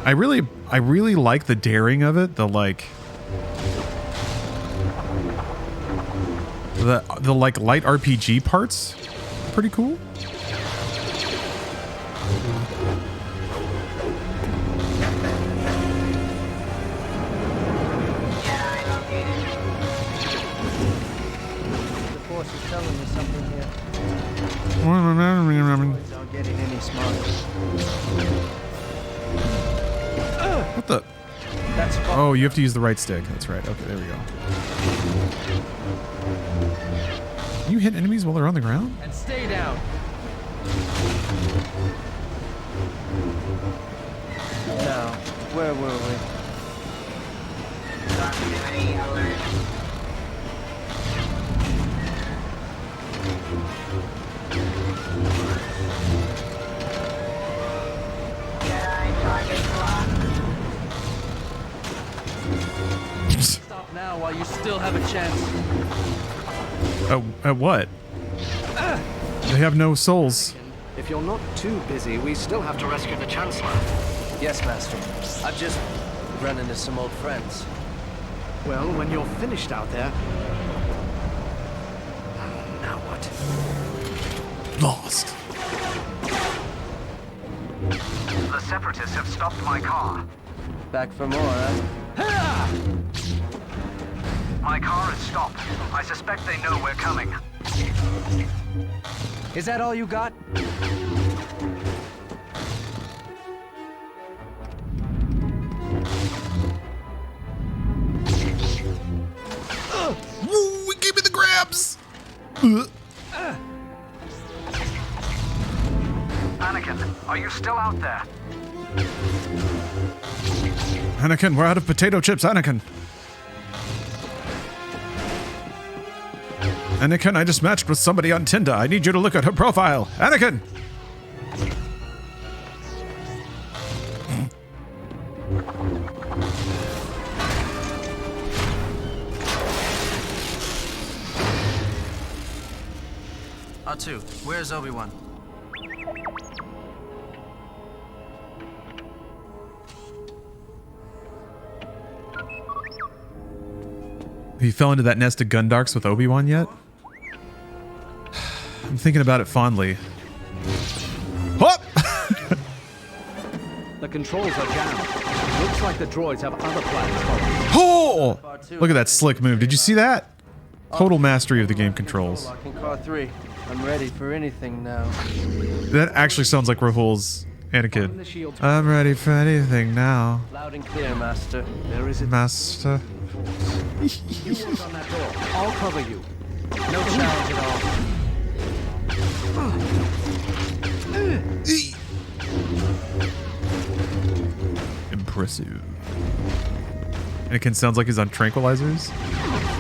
I really like the daring of it. The like light RPG parts. Pretty cool. The Force is telling me something here. What Not getting any smarter. the? That's Oh, you have to use the right stick. That's right. Okay, there we go. Can you hit enemies while they're on the ground? And stay down. Now, where were we? Stop now while you still have a chance. At what? They have no souls. If you're not too busy, we still have to rescue the Chancellor. Yes, Master. I've just run into some old friends. Well, when you're finished out there, Lost. The Separatists have stopped my car. Back for more, huh? My car is stopped. I suspect they know we're coming. Is that all you got? Woo, give me the grabs. Anakin, are you still out there? Anakin, we're out of potato chips, Anakin. Anakin, I just matched with somebody on Tinder. I need you to look at her profile. Anakin! R2, where's Obi-Wan? Have you fell into that nest of Gundarks with Obi-Wan yet? I'm thinking about it fondly. What? The controls are jammed. Looks like the droids have other plans for us. Oh! Look at that slick move. Did you see that? Total mastery of the game controls. Locking car 3. I'm ready for anything now. That actually sounds like Rahul's Anakin. I'm ready for anything now. Loud and clear, Master. There is a Master. You work on that door. I'll cover you. No challenge at all. Impressive. Anakin sounds like he's on tranquilizers.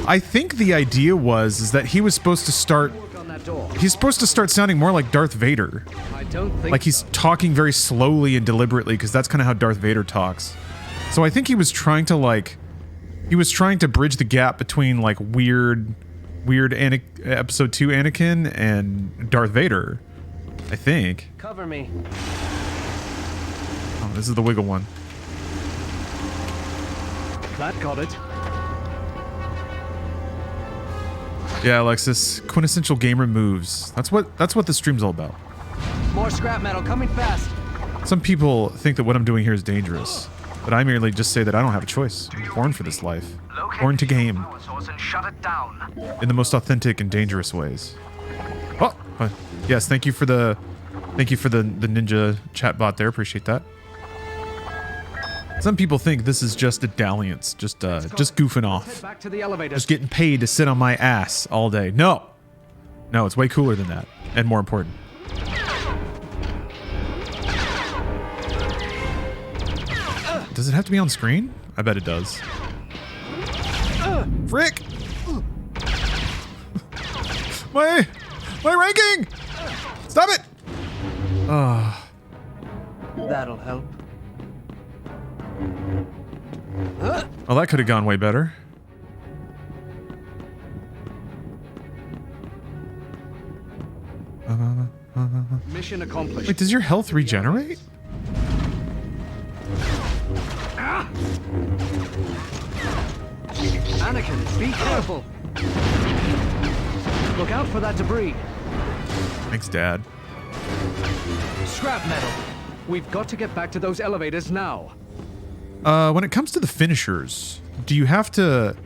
I think the idea is that he was supposed to start. Work on that door. He's supposed to start sounding more like Darth Vader. I don't think Like he's talking very slowly and deliberately, because that's kind of how Darth Vader talks. So I think he was trying to bridge the gap between like weird episode 2 Anakin and Darth Vader. I think. Cover me. Oh, this is the wiggle one. that got it. Yeah, Alexis, quintessential gamer moves. That's what the stream's all about. More scrap metal coming fast. Some people think that what I'm doing here is dangerous, but I merely just say that I don't have a choice. I'm born for this life. Born to game. Power source and shut it down. In the most authentic and dangerous ways. Oh, yes, thank you for the ninja chatbot there. Appreciate that. Some people think this is just a dalliance, just goofing off, Back to the elevator. just getting paid to sit on my ass all day. No, it's way cooler than that, and more important. Does it have to be on screen? I bet it does. Frick! my ranking! Stop it! That'll help. Well, that could have gone way better. Mission accomplished. Wait, does your health regenerate? Anakin, be careful. Look out for that debris. Thanks, Dad. Scrap metal. We've got to get back to those elevators now. When it comes to the finishers, do you have to...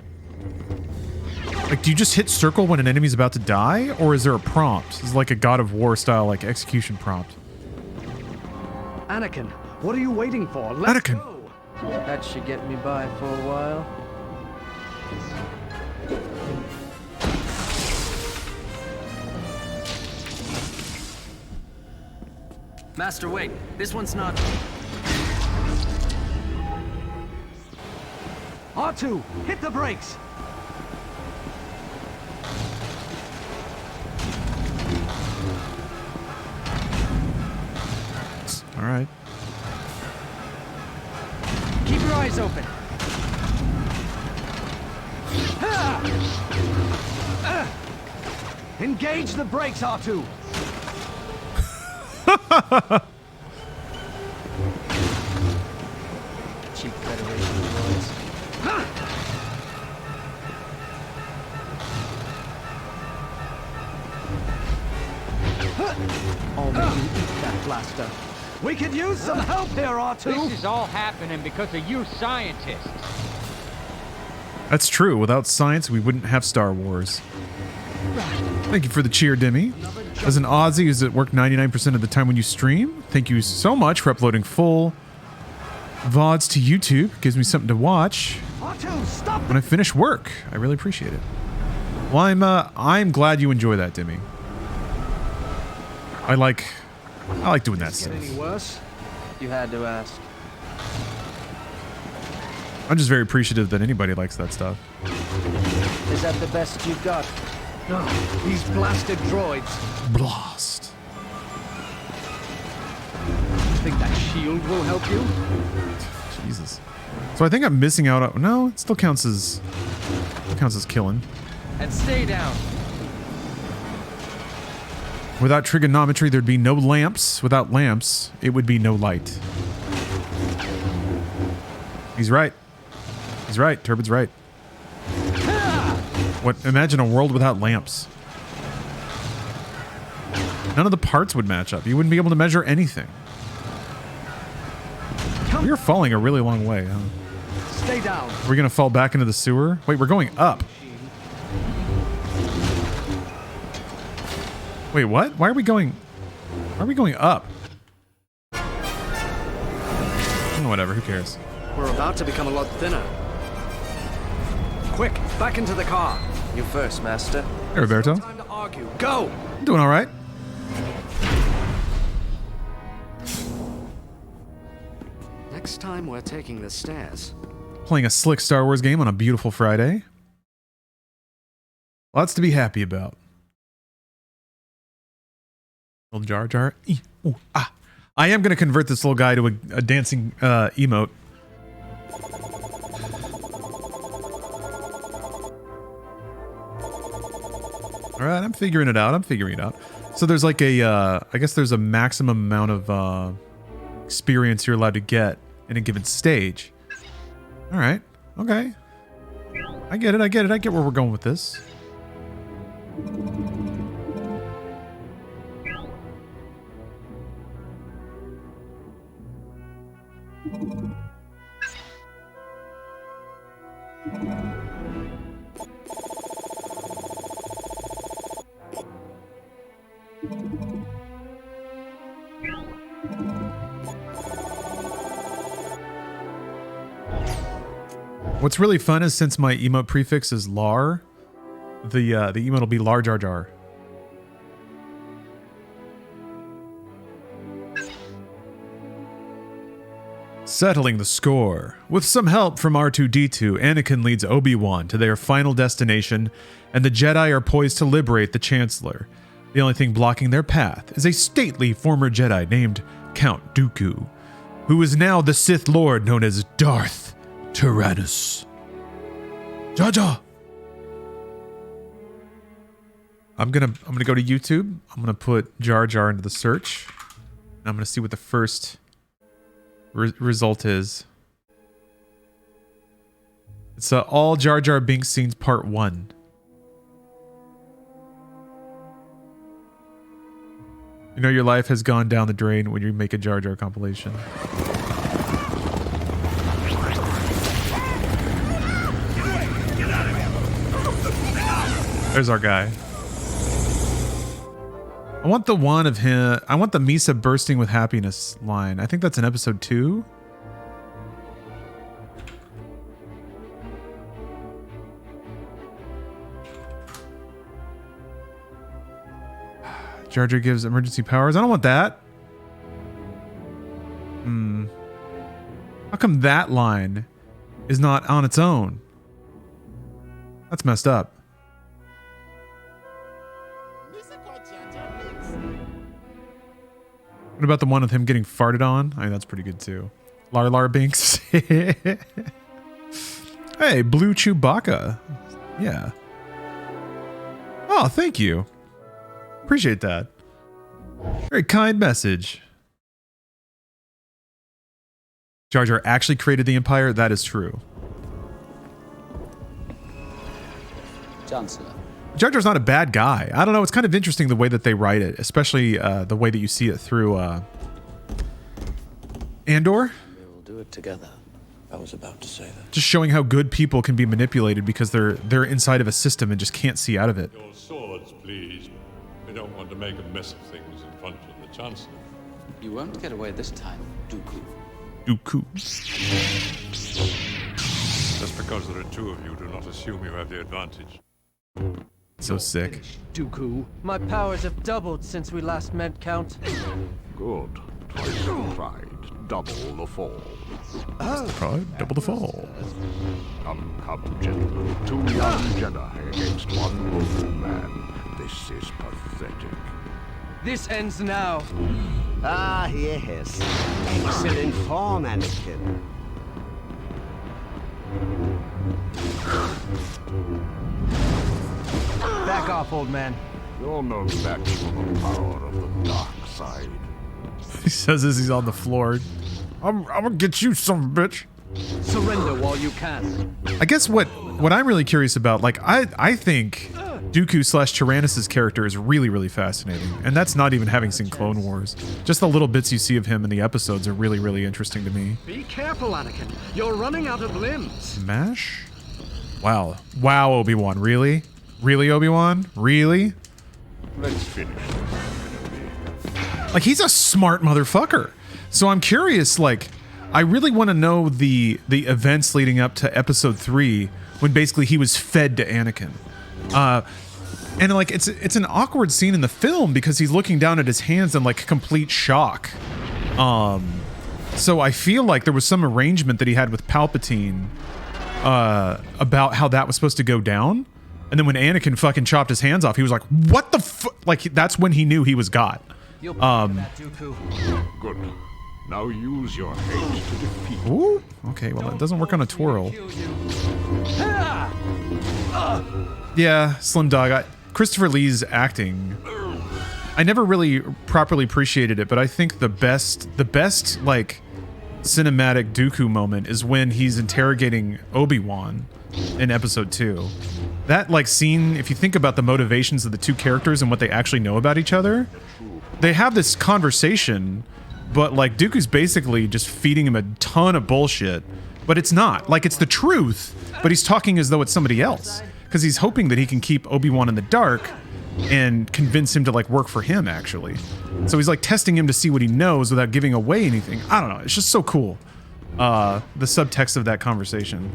Like, do you just hit circle when an enemy's about to die? Or is there a prompt? Is it like a God of War style, like, execution prompt? Anakin, what are you waiting for? Let's Anakin. go. That should get me by for a while. Master, wait. This one's not... R2, hit the brakes. All right. Keep your eyes open. Engage the brakes, R2. Cheap Federation droids. I'll make you eat that blaster. We could use some help here, R2. This is all happening because of you scientists. That's true. Without science, we wouldn't have Star Wars. Thank you for the cheer, Demi. As an Aussie who's at work 99% of the time when you stream, thank you so much for uploading full VODs to YouTube. It gives me something to watch R2, stop. when I finish work. I really appreciate it. Well, I'm glad you enjoy that, Demi. I like doing that stuff. Any worse? You had to ask. I'm just very appreciative that anybody likes that stuff. Is that the best you've got? No, these blasted droids. Blast. Think that shield will help you? Jesus. So I think I'm missing out on... No, it still counts as killing. And stay down. Without trigonometry, there'd be no lamps. Without lamps, it would be no light. He's right. He's right. Turbid's right. What? Imagine a world without lamps. None of the parts would match up. You wouldn't be able to measure anything. We are falling a really long way, huh? Stay down. We're gonna fall back into the sewer? Wait, we're going up. Wait, what? Why are we going up? Oh, whatever, who cares? We're about to become a lot thinner. Quick, back into the car. You first, Master. Hey, Roberto. Time to argue. Go. I'm doing all right. Next time we're taking the stairs. Playing a slick Star Wars game on a beautiful Friday. Lots to be happy about. Little Jar Jar. Ooh, ah. I am going to convert this little guy to a dancing emote. All right, I'm figuring it out. So there's like a, I guess there's a maximum amount of experience you're allowed to get in a given stage. All right. Okay. I get it. I get where we're going with this. What's really fun is since my emote prefix is Lar, the emote will be Lar Jar Jar. Settling the score. With some help from R2-D2, Anakin leads Obi-Wan to their final destination, and the Jedi are poised to liberate the Chancellor. The only thing blocking their path is a stately former Jedi named Count Dooku, who is now the Sith Lord known as Darth Tyrannus. Jaja. I'm gonna go to YouTube. I'm gonna put Jar Jar into the search. And I'm gonna see what the first result is. It's all Jar Jar Binks scenes part 1. You know your life has gone down the drain when you make a Jar Jar compilation. There's our guy. I want the one of him. I want the Misa bursting with happiness line. I think that's in episode 2. Jar Jar gives emergency powers. I don't want that. How come that line is not on its own? That's messed up. What about the one with him getting farted on? I mean, that's pretty good too. Lar Binks. Hey, Blue Chewbacca. Yeah. Oh, thank you. Appreciate that. Very kind message. Jar Jar actually created the Empire? That is true. Chancellor, Jar Jar's not a bad guy. I don't know. It's kind of interesting the way that they write it, especially the way that you see it through Andor. We'll do it together. I was about to say that. Just showing how good people can be manipulated because they're inside of a system and just can't see out of it. Your swords, please. We don't want to make a mess of things in front of the Chancellor. You won't get away this time, Dooku. Dooku. Just because there are two of you, do not assume you have the advantage. So sick. Dooku. My powers have doubled since we last met, Count. Good. Twice the pride, double the fall. Pride, double the fall. Come, gentlemen. 2 young Jedi against 1 old man. This is pathetic. This ends now. Ah, yes. Excellent form, Anakin. Back off, old man. You're no match for the power of the dark side. He says as he's on the floor. I'm gonna get you, son of a bitch. Surrender while you can. I guess what I'm really curious about, like, I think Dooku / Tyrannus' character is really, really fascinating. And that's not even having seen Clone Wars. Just the little bits you see of him in the episodes are really, really interesting to me. Be careful, Anakin. You're running out of limbs. Smash? Wow. Wow, Obi-Wan. Really? Really, Obi-Wan? Really? Let's finish this. Like, he's a smart motherfucker. So I'm curious, like, I really want to know the events leading up to episode 3 when basically he was fed to Anakin. And like, it's an awkward scene in the film because he's looking down at his hands in like complete shock. So I feel like there was some arrangement that he had with Palpatine about how that was supposed to go down. And then when Anakin fucking chopped his hands off, he was like, what the fuck? Like, that's when he knew he was got. You'll that, Dooku. Good. Now use your hate to defeat. Ooh, okay, well, that doesn't work on a twirl. Yeah, Slim Dog. Christopher Lee's acting, I never really properly appreciated it, but I think the best like cinematic Dooku moment is when he's interrogating Obi-Wan in episode 2. That like scene, if you think about the motivations of the two characters and what they actually know about each other, they have this conversation, but like Dooku's basically just feeding him a ton of bullshit, but it's not. Like, it's the truth, but he's talking as though it's somebody else because he's hoping that he can keep Obi-Wan in the dark and convince him to like work for him actually. So he's like testing him to see what he knows without giving away anything. I don't know. It's just so cool. The subtext of that conversation.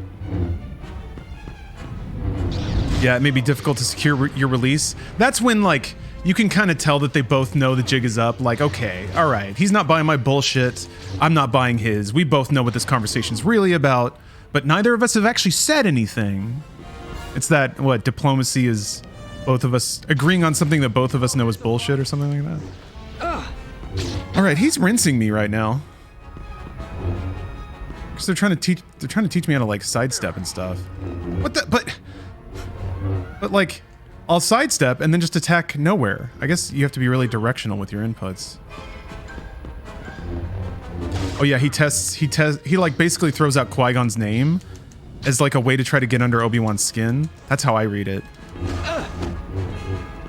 Yeah, it may be difficult to secure your release. That's when like you can kind of tell that they both know the jig is up. Like, okay, all right, he's not buying my bullshit. I'm not buying his. We both know what this conversation's really about, but neither of us have actually said anything. It's that, what, diplomacy is both of us agreeing on something that both of us know is bullshit or something like that. All right, he's rinsing me right now. Because they're trying to teach me how to like sidestep and stuff. What the, but like, I'll sidestep and then just attack nowhere. I guess you have to be really directional with your inputs. Oh yeah, he like basically throws out Qui-Gon's name as like a way to try to get under Obi-Wan's skin. That's how I read it.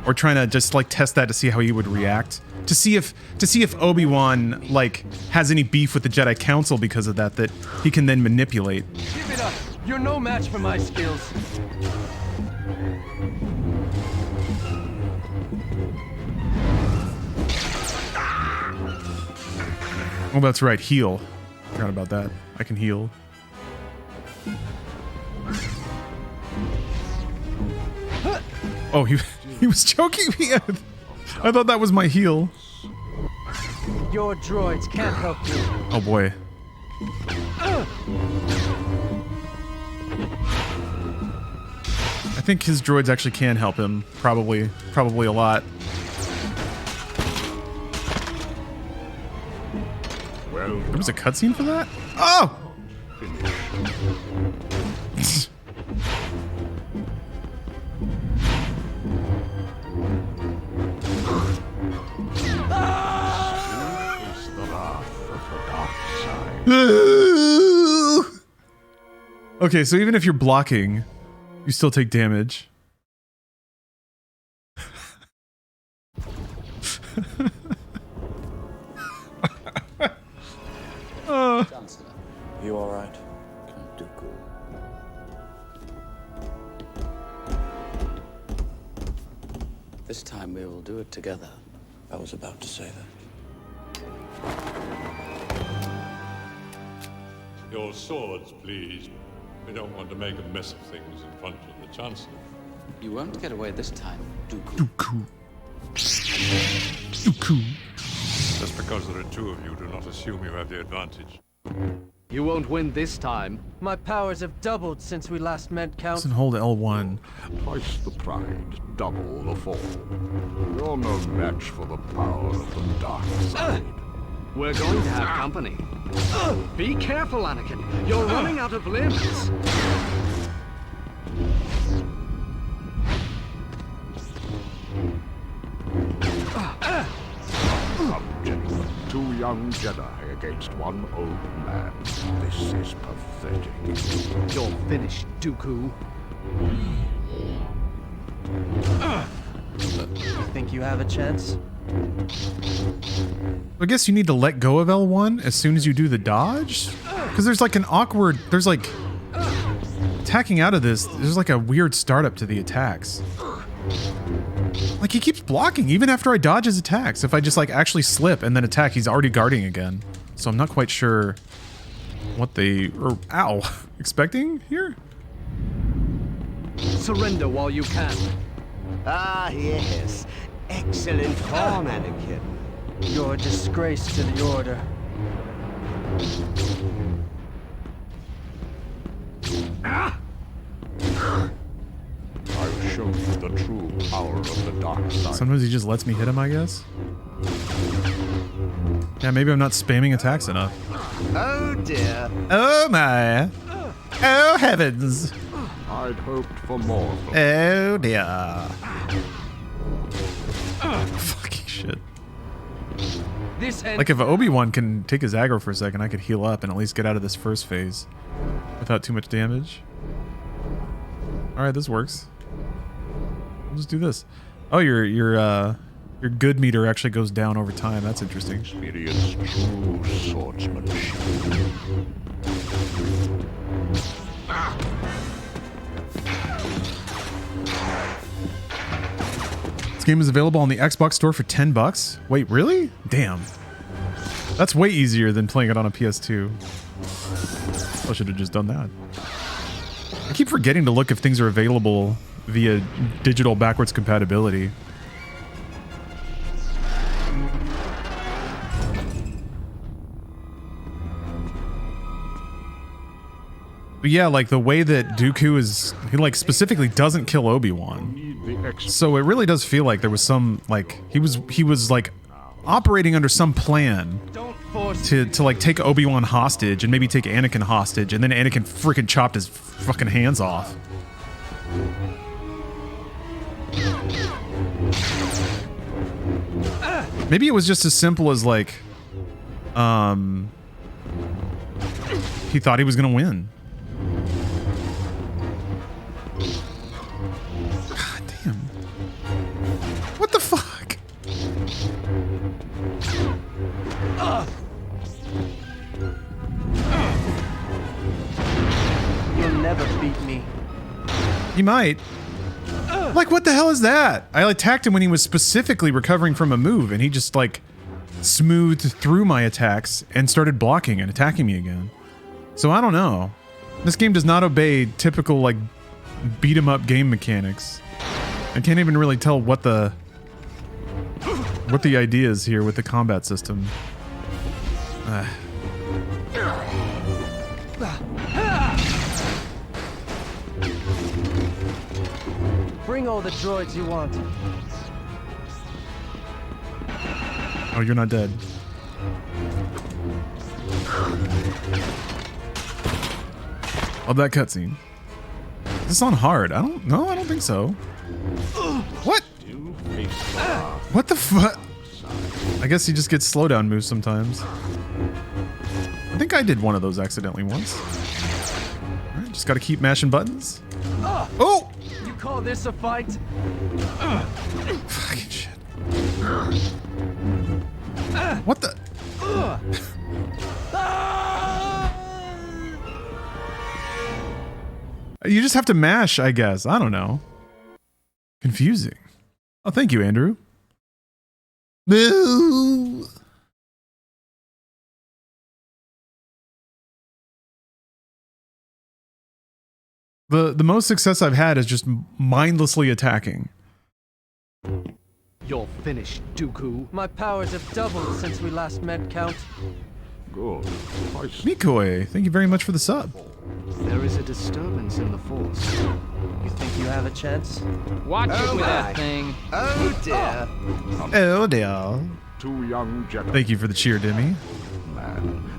Or trying to just like test that to see how he would react. To see if Obi-Wan like has any beef with the Jedi Council because of that he can then manipulate. Give it up. You're no match for my skills. Oh, that's right, heal. Forgot about that. I can heal. Oh, he was choking me. I thought that was my heal. Your droids can't help you. Oh boy. I think his droids actually can help him. Probably a lot. Well, there was a cutscene for that? Oh! Okay, so even if you're blocking, you still take damage. Chancellor, you all right? Count Dooku. This time we will do it together. I was about to say that. Your swords, please. We don't want to make a mess of things in front of the Chancellor. You won't get away this time, Dooku. Dooku. Just because there are two of you, do not assume you have the advantage. You won't win this time. My powers have doubled since we last met, Count. Doesn't hold L1. Twice the pride, double the fall. You're no match for the power of the dark side. We're going to have company. Be careful, Anakin. You're running out of limbs. Come, gentlemen. Two young Jedi against one old man. This is pathetic. You're finished, Dooku. You think you have a chance? I guess you need to let go of L1 as soon as you do the dodge? Because there's like an awkward... There's like... Attacking out of this, there's like a weird startup to the attacks. Like, he keeps blocking even after I dodge his attacks. If I just like actually slip and then attack, he's already guarding again. So I'm not quite sure what they... Ow! Expecting here? Surrender while you can. Ah, yes. Excellent form, Anakin. You're a disgrace to the Order. I'll show you the true power of the dark side. Sometimes he just lets me hit him, I guess. Yeah, maybe I'm not spamming attacks enough. Oh dear. Oh my. Oh heavens. I'd hoped for more. Oh dear. Fucking shit. Like if Obi-Wan can take his aggro for a second, I could heal up and at least get out of this first phase without too much damage. Alright, this works. We'll just do this. Oh, your good meter actually goes down over time. That's interesting. Experience true swordsmanship. This game is available on the Xbox store for $10. Wait, really? Damn. That's way easier than playing it on a PS2. I should have just done that. I keep forgetting to look if things are available via digital backwards compatibility. But yeah, like the way that Dooku is, he like specifically doesn't kill Obi-Wan. So it really does feel like there was some, like, he was like operating under some plan to like take Obi-Wan hostage and maybe take Anakin hostage, and then Anakin freaking chopped his fucking hands off. Maybe it was just as simple as like, he thought he was gonna win. God damn. What the fuck? You'll never beat me. He might. Like, what the hell is that? I attacked him when he was specifically recovering from a move, and he just, like, smoothed through my attacks and started blocking and attacking me again. So I don't know. This game does not obey typical, like, beat-em-up game mechanics. I can't even really tell what the idea is here with the combat system. Bring all the droids you want. Oh, you're not dead. Love that cutscene. Is this on hard? I don't think so. What? What the fuck? I guess he just gets slowdown moves sometimes. I think I did one of those accidentally once. Alright, just gotta keep mashing buttons. Oh! You call this a fight? Fucking shit. What the? You just have to mash, I guess. I don't know. Confusing. Oh, thank you, Andrew. Boo! The most success I've had is just mindlessly attacking. You're finished, Dooku. My powers have doubled since we last met, Count. Good. Mikoi, thank you very much for the sub. There is a disturbance in the Force. You think you have a chance? Watch it with that thing. Oh dear. Oh dear. 2 young Jedi. Thank you for the cheer, Demi. Man.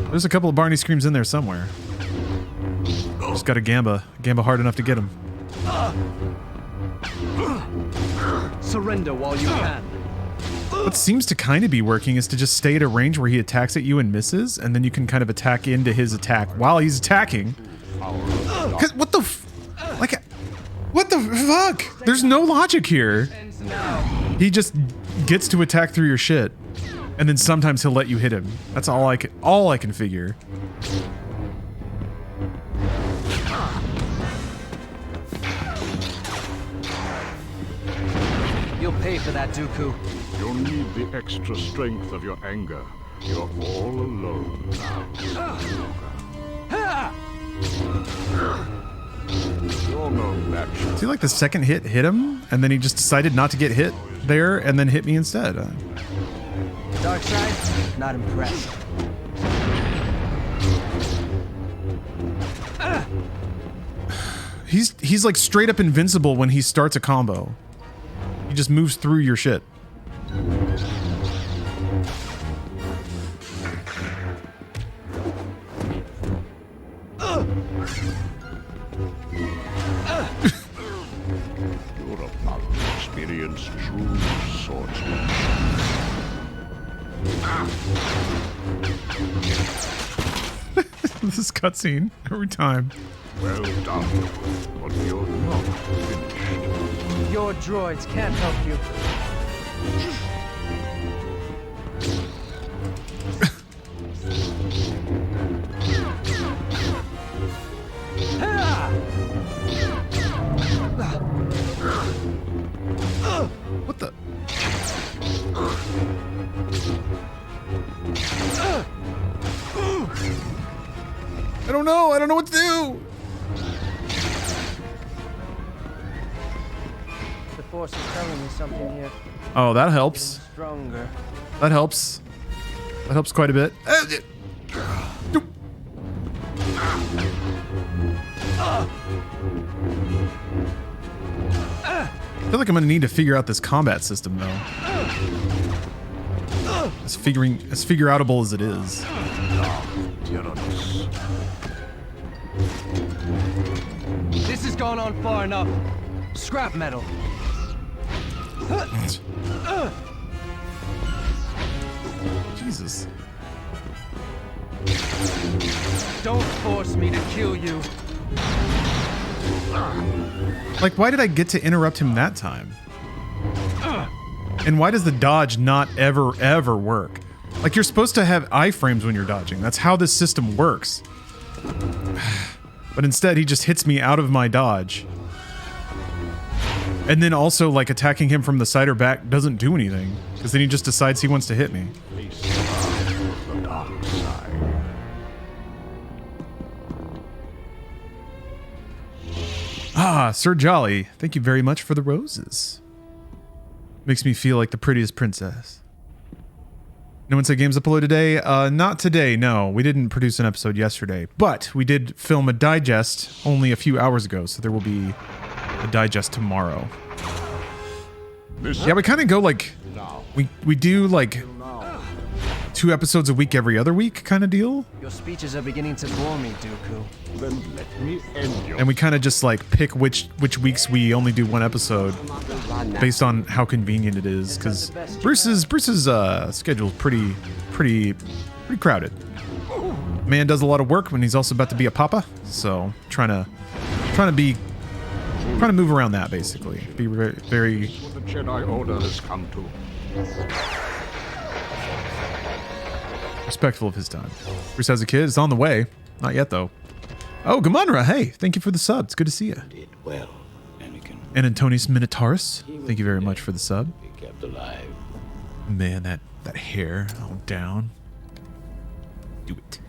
There's a couple of Barney screams in there somewhere. Just got a Gamba hard enough to get him. Surrender while you can. What seems to kind of be working is to just stay at a range where he attacks at you and misses, and then you can kind of attack into his attack while he's attacking. What the what the fuck? There's no logic here. He just gets to attack through your shit, and then sometimes he'll let you hit him. That's all I can figure. You'll pay for that, Dooku. You'll need the extra strength of your anger. You're all alone now. You're no match. See, like the second hit him, and then he just decided not to get hit there, and then hit me instead. Dark side, not impressed. He's like straight up invincible when he starts a combo. He just moves through your shit. Utapau, experienced true swordsman. This cutscene every time. Well done, but you're not finished. Your droids can't help you. What the? I don't know. I don't know what to do. The Force is telling me something here. Oh, that helps. Stronger. That helps. That helps quite a bit. I feel like I'm gonna need to figure out this combat system though. As figure outable as it is. This has gone on far enough. Scrap metal. Jesus. Don't force me to kill you. Like, why did I get to interrupt him that time? And why does the dodge not ever work? Like, you're supposed to have iframes when you're dodging. That's how this system works. But instead, he just hits me out of my dodge. And then also, like, attacking him from the side or back doesn't do anything. Because then he just decides he wants to hit me. The dark side. Ah, Sir Jolly, thank you very much for the roses. Makes me feel like the prettiest princess. No one said games upload today? Not today, no. We didn't produce an episode yesterday. But we did film a digest only a few hours ago, so there will be a digest tomorrow. Yeah, we kind of go like... We do like 2 episodes a week every other week kind of deal. Your speeches are beginning to bore me, Dooku. Then let me end your... And we kind of just like pick which weeks we only do 1 episode based on how convenient it is, because Bruce's schedule is pretty crowded. Man does a lot of work when he's also about to be a papa, so trying to move around that basically. Be very What the Jedi Order has come to. Respectful of his time. Bruce has a kid. It's on the way. Not yet, though. Oh, Gamunra. Hey, thank you for the sub. It's good to see you. Did well, Anakin. And Antonius Minotaurus. Thank you very much for the sub. Be kept alive. Man, that hair. Oh, down. Do it.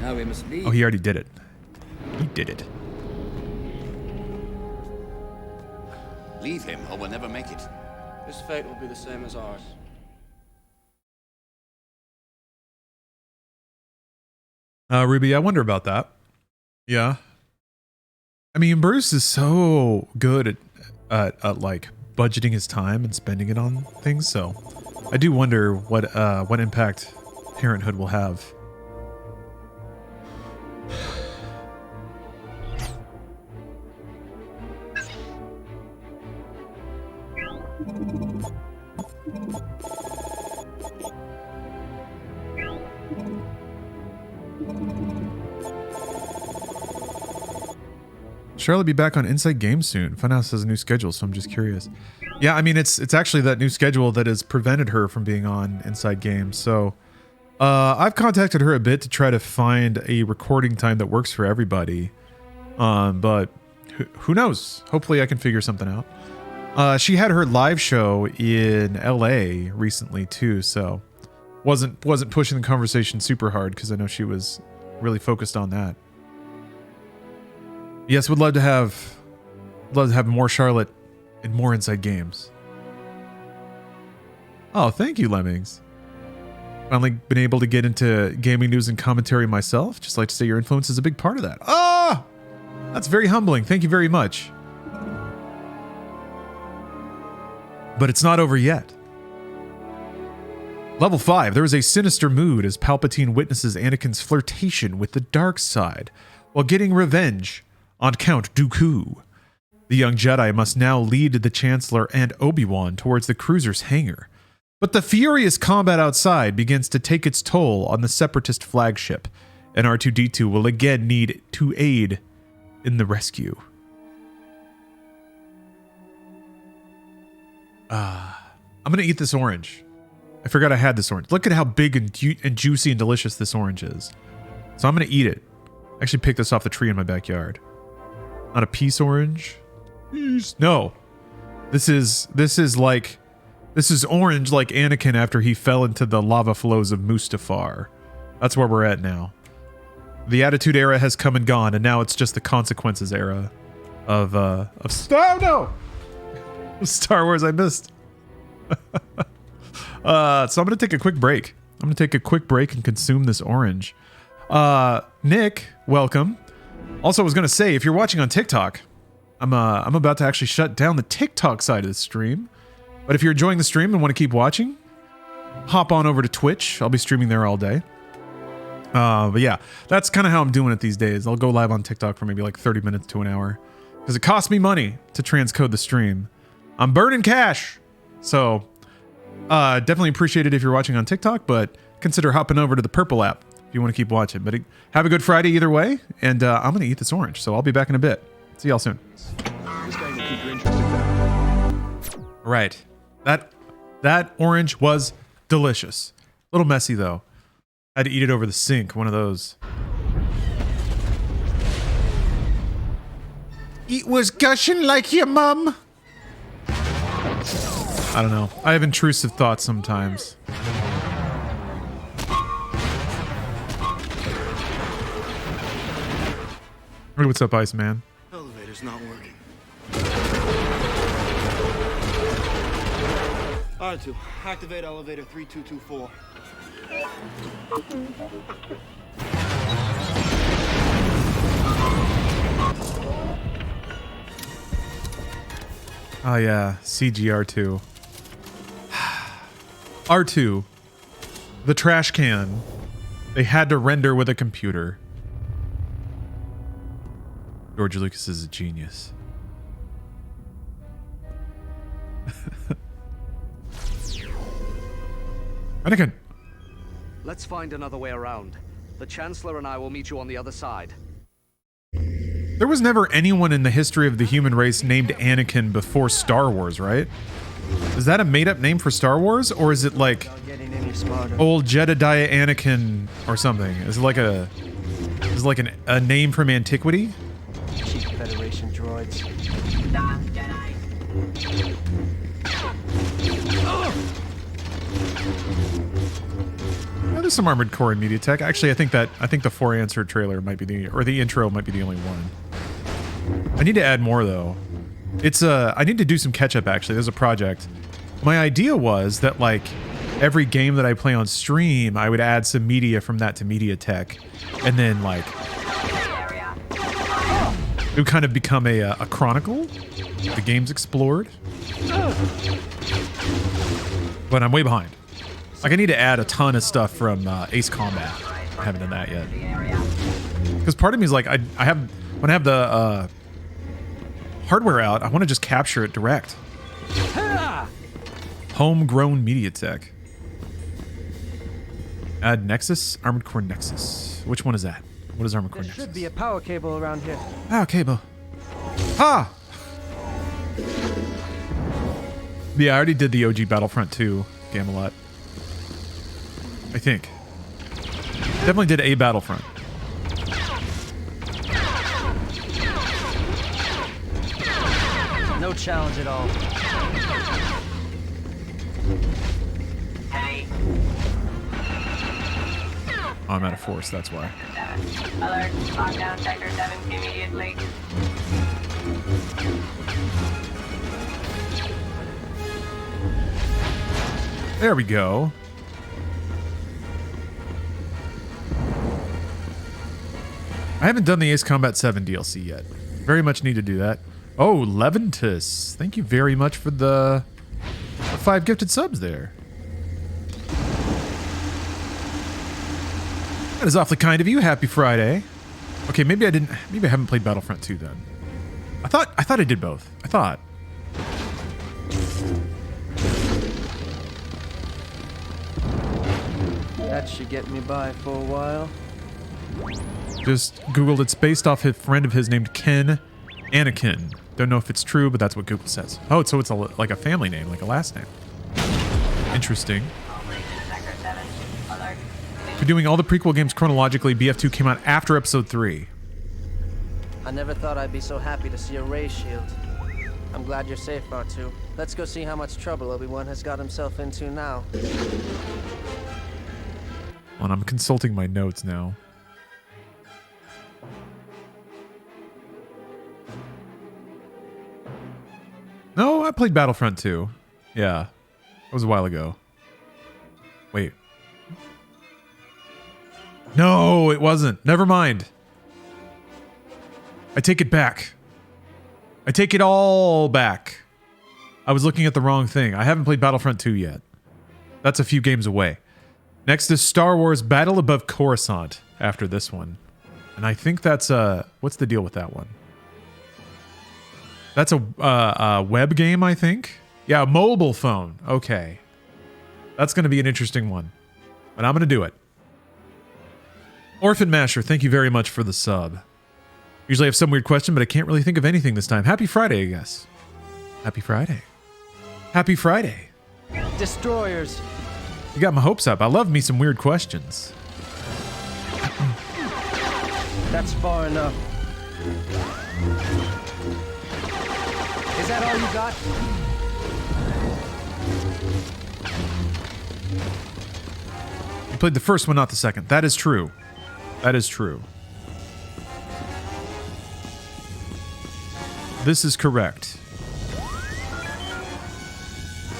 Now we must leave. Oh, he already did it. He did it. Leave him, or we'll never make it. His fate will be the same as ours. Ruby, I wonder about that. Yeah. I mean, Bruce is so good at like budgeting his time and spending it on things, so I do wonder what impact parenthood will have. Charlotte be back on Inside Games soon. Funhouse has a new schedule, so I'm just curious. Yeah, I mean, it's actually that new schedule that has prevented her from being on Inside Games. So I've contacted her a bit to try to find a recording time that works for everybody. But who knows? Hopefully I can figure something out. She had her live show in LA recently too, so wasn't pushing the conversation super hard because I know she was really focused on that. Yes, would love to have more Charlotte and more Inside Games. Oh, thank you, Lemmings. Finally been able to get into gaming news and commentary myself. Just like to say your influence is a big part of that. Ah, that's very humbling. Thank you very much. But it's not over yet. Level 5, there is a sinister mood as Palpatine witnesses Anakin's flirtation with the dark side while getting revenge on Count Dooku. The young Jedi must now lead the Chancellor and Obi-Wan towards the cruiser's hangar. But the furious combat outside begins to take its toll on the Separatist flagship, and R2-D2 will again need to aid in the rescue. I'm gonna eat this orange. I forgot I had this orange. Look at how big and juicy and delicious this orange is. So I'm gonna eat it. I actually picked this off the tree in my backyard. Not a peace orange. No. This is orange like Anakin after he fell into the lava flows of Mustafar. That's where we're at now. The Attitude Era has come and gone, and now it's just the Consequences era of Star Wars I missed. So I'm gonna take a quick break. I'm gonna take a quick break and consume this orange. Nick, welcome. Also, I was gonna say, if you're watching on TikTok, I'm about to actually shut down the TikTok side of the stream. But if you're enjoying the stream and want to keep watching, hop on over to Twitch. I'll be streaming there all day. But yeah, that's kind of how I'm doing it these days. I'll go live on TikTok for maybe like 30 minutes to an hour because it costs me money to transcode the stream. I'm burning cash. So definitely appreciate it if you're watching on TikTok, but consider hopping over to the Purple app if you want to keep watching. But have a good Friday either way, and I'm going to eat this orange, so I'll be back in a bit. See y'all soon. This game will keep you interested there. All right. That orange was delicious. A little messy, though. I had to eat it over the sink, one of those. It was gushing like your mum. I don't know. I have intrusive thoughts sometimes. Hey, what's up, Iceman? Elevator's not working. R2, activate elevator 3224. Oh yeah, CGR2. R2, the trash can, they had to render with a computer. George Lucas is a genius. Anakin. Let's find another way around. The Chancellor and I will meet you on the other side. There was never anyone in the history of the human race named Anakin before Star Wars, right? Is that a made-up name for Star Wars, or is it like old Jedediah Anakin or something? Is it like a name from antiquity? Cheap Federation droids. Oh, there's some Armored Core and Media Tech. Actually, I think the 4-answer trailer might be the intro might be the only one. I need to add more though. I need to do some catch up actually. There's a project. My idea was that like every game that I play on stream, I would add some media from that to Media Tech, and then like it would kind of become a chronicle, the games explored. But I'm way behind. Like I need to add a ton of stuff from Ace Combat. I haven't done that yet. Because part of me is like when I have the hardware out, I want to just capture it direct. Homegrown Media Tech. Add Nexus, Armored Core Nexus. Which one is that? What is Armored Core Nexus? There should be a power cable around here. Power cable. Ah! Yeah, I already did the OG Battlefront 2 game a lot. I think. Definitely did a Battlefront. No challenge at all. Hey. Oh, I'm out of force, that's why. Alert. Lockdown Sector 7 immediately. There we go. I haven't done the Ace Combat 7 DLC yet. Very much need to do that. Oh, Leventus. Thank you very much for the 5 gifted subs there. That is awfully kind of you. Happy Friday. Okay, maybe I haven't played Battlefront 2 then. I thought I did both. I thought. That should get me by for a while. Just Googled. It's based off a friend of his named Ken Anakin. Don't know if it's true, but that's what Google says. Oh, so it's like a family name, like a last name. Interesting. For doing all the prequel games chronologically, BF2 came out after Episode 3. I never thought I'd be so happy to see a ray shield. I'm glad you're safe, R2. Let's go see how much trouble Obi-Wan has got himself into now. And I'm consulting my notes now. No, I played Battlefront 2. Yeah. That was a while ago. Wait. No, it wasn't. Never mind. I take it back. I take it all back. I was looking at the wrong thing. I haven't played Battlefront 2 yet. That's a few games away. Next is Star Wars Battle Above Coruscant after this one. And I think that's what's the deal with that one? That's a web game, I think. Yeah, a mobile phone. Okay. That's going to be an interesting one. But I'm going to do it. Orphan Masher, thank you very much for the sub. Usually I have some weird question, but I can't really think of anything this time. Happy Friday, I guess. Happy Friday. Happy Friday. Destroyers. You got my hopes up. I love me some weird questions. That's far enough. Is that all you got? You played the first one, not the second. That is true. That is true. This is correct.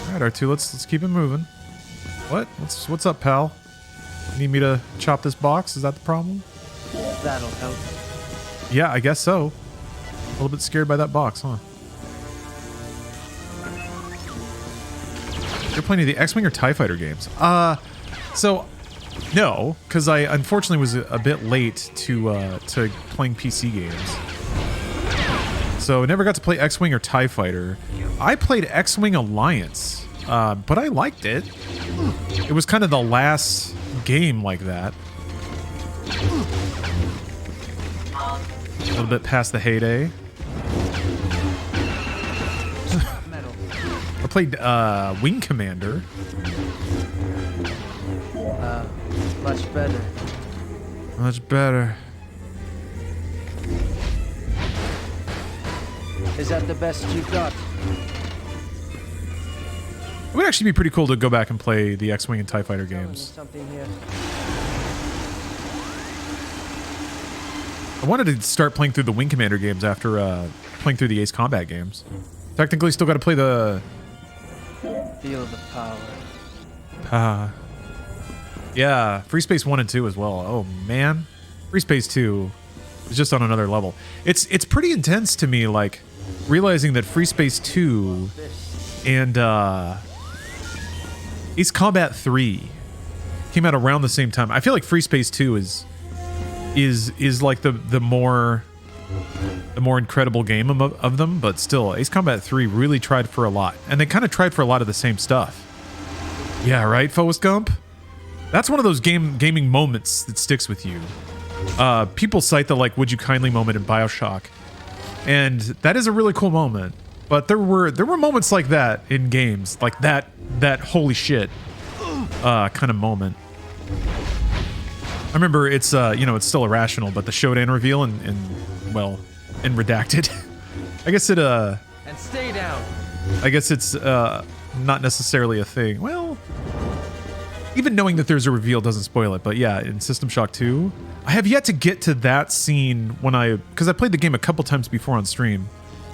All right, R2, let's keep it moving. What? What's up, pal? You need me to chop this box? Is that the problem? That'll help. Yeah, I guess so. A little bit scared by that box, huh? You're playing the X-Wing or TIE Fighter games? So no, because I unfortunately was a bit late to playing PC games. So I never got to play X-Wing or TIE Fighter. I played X-Wing Alliance, but I liked it. It was kind of the last game like that. A little bit past the heyday. I played Wing Commander. Much better. Much better. Is that the best you've got? It would actually be pretty cool to go back and play the X-Wing and TIE Fighter games. Something here. I wanted to start playing through the Wing Commander games after playing through the Ace Combat games. Technically, still got to play the... Feel the power. Yeah, Free Space 1 and 2 as well. Oh, man. Free Space 2 is just on another level. It's pretty intense to me, like, realizing that Free Space 2 and Ace Combat 3 came out around the same time. I feel like Free Space 2 is like the more incredible game of them, but still, Ace Combat 3 really tried for a lot, and they kind of tried for a lot of the same stuff. Yeah, right, Forrest Gump? That's one of those gaming moments that sticks with you. People cite the, like, would you kindly moment in BioShock, and that is a really cool moment, but there were moments like that in games, like that holy shit kind of moment. I remember it's it's still irrational, but the Shodan reveal in Redacted. I guess it And stay down. I guess it's not necessarily a thing. Well, even knowing that there's a reveal doesn't spoil it, but yeah, in System Shock 2, I have yet to get to that scene because I played the game a couple times before on stream,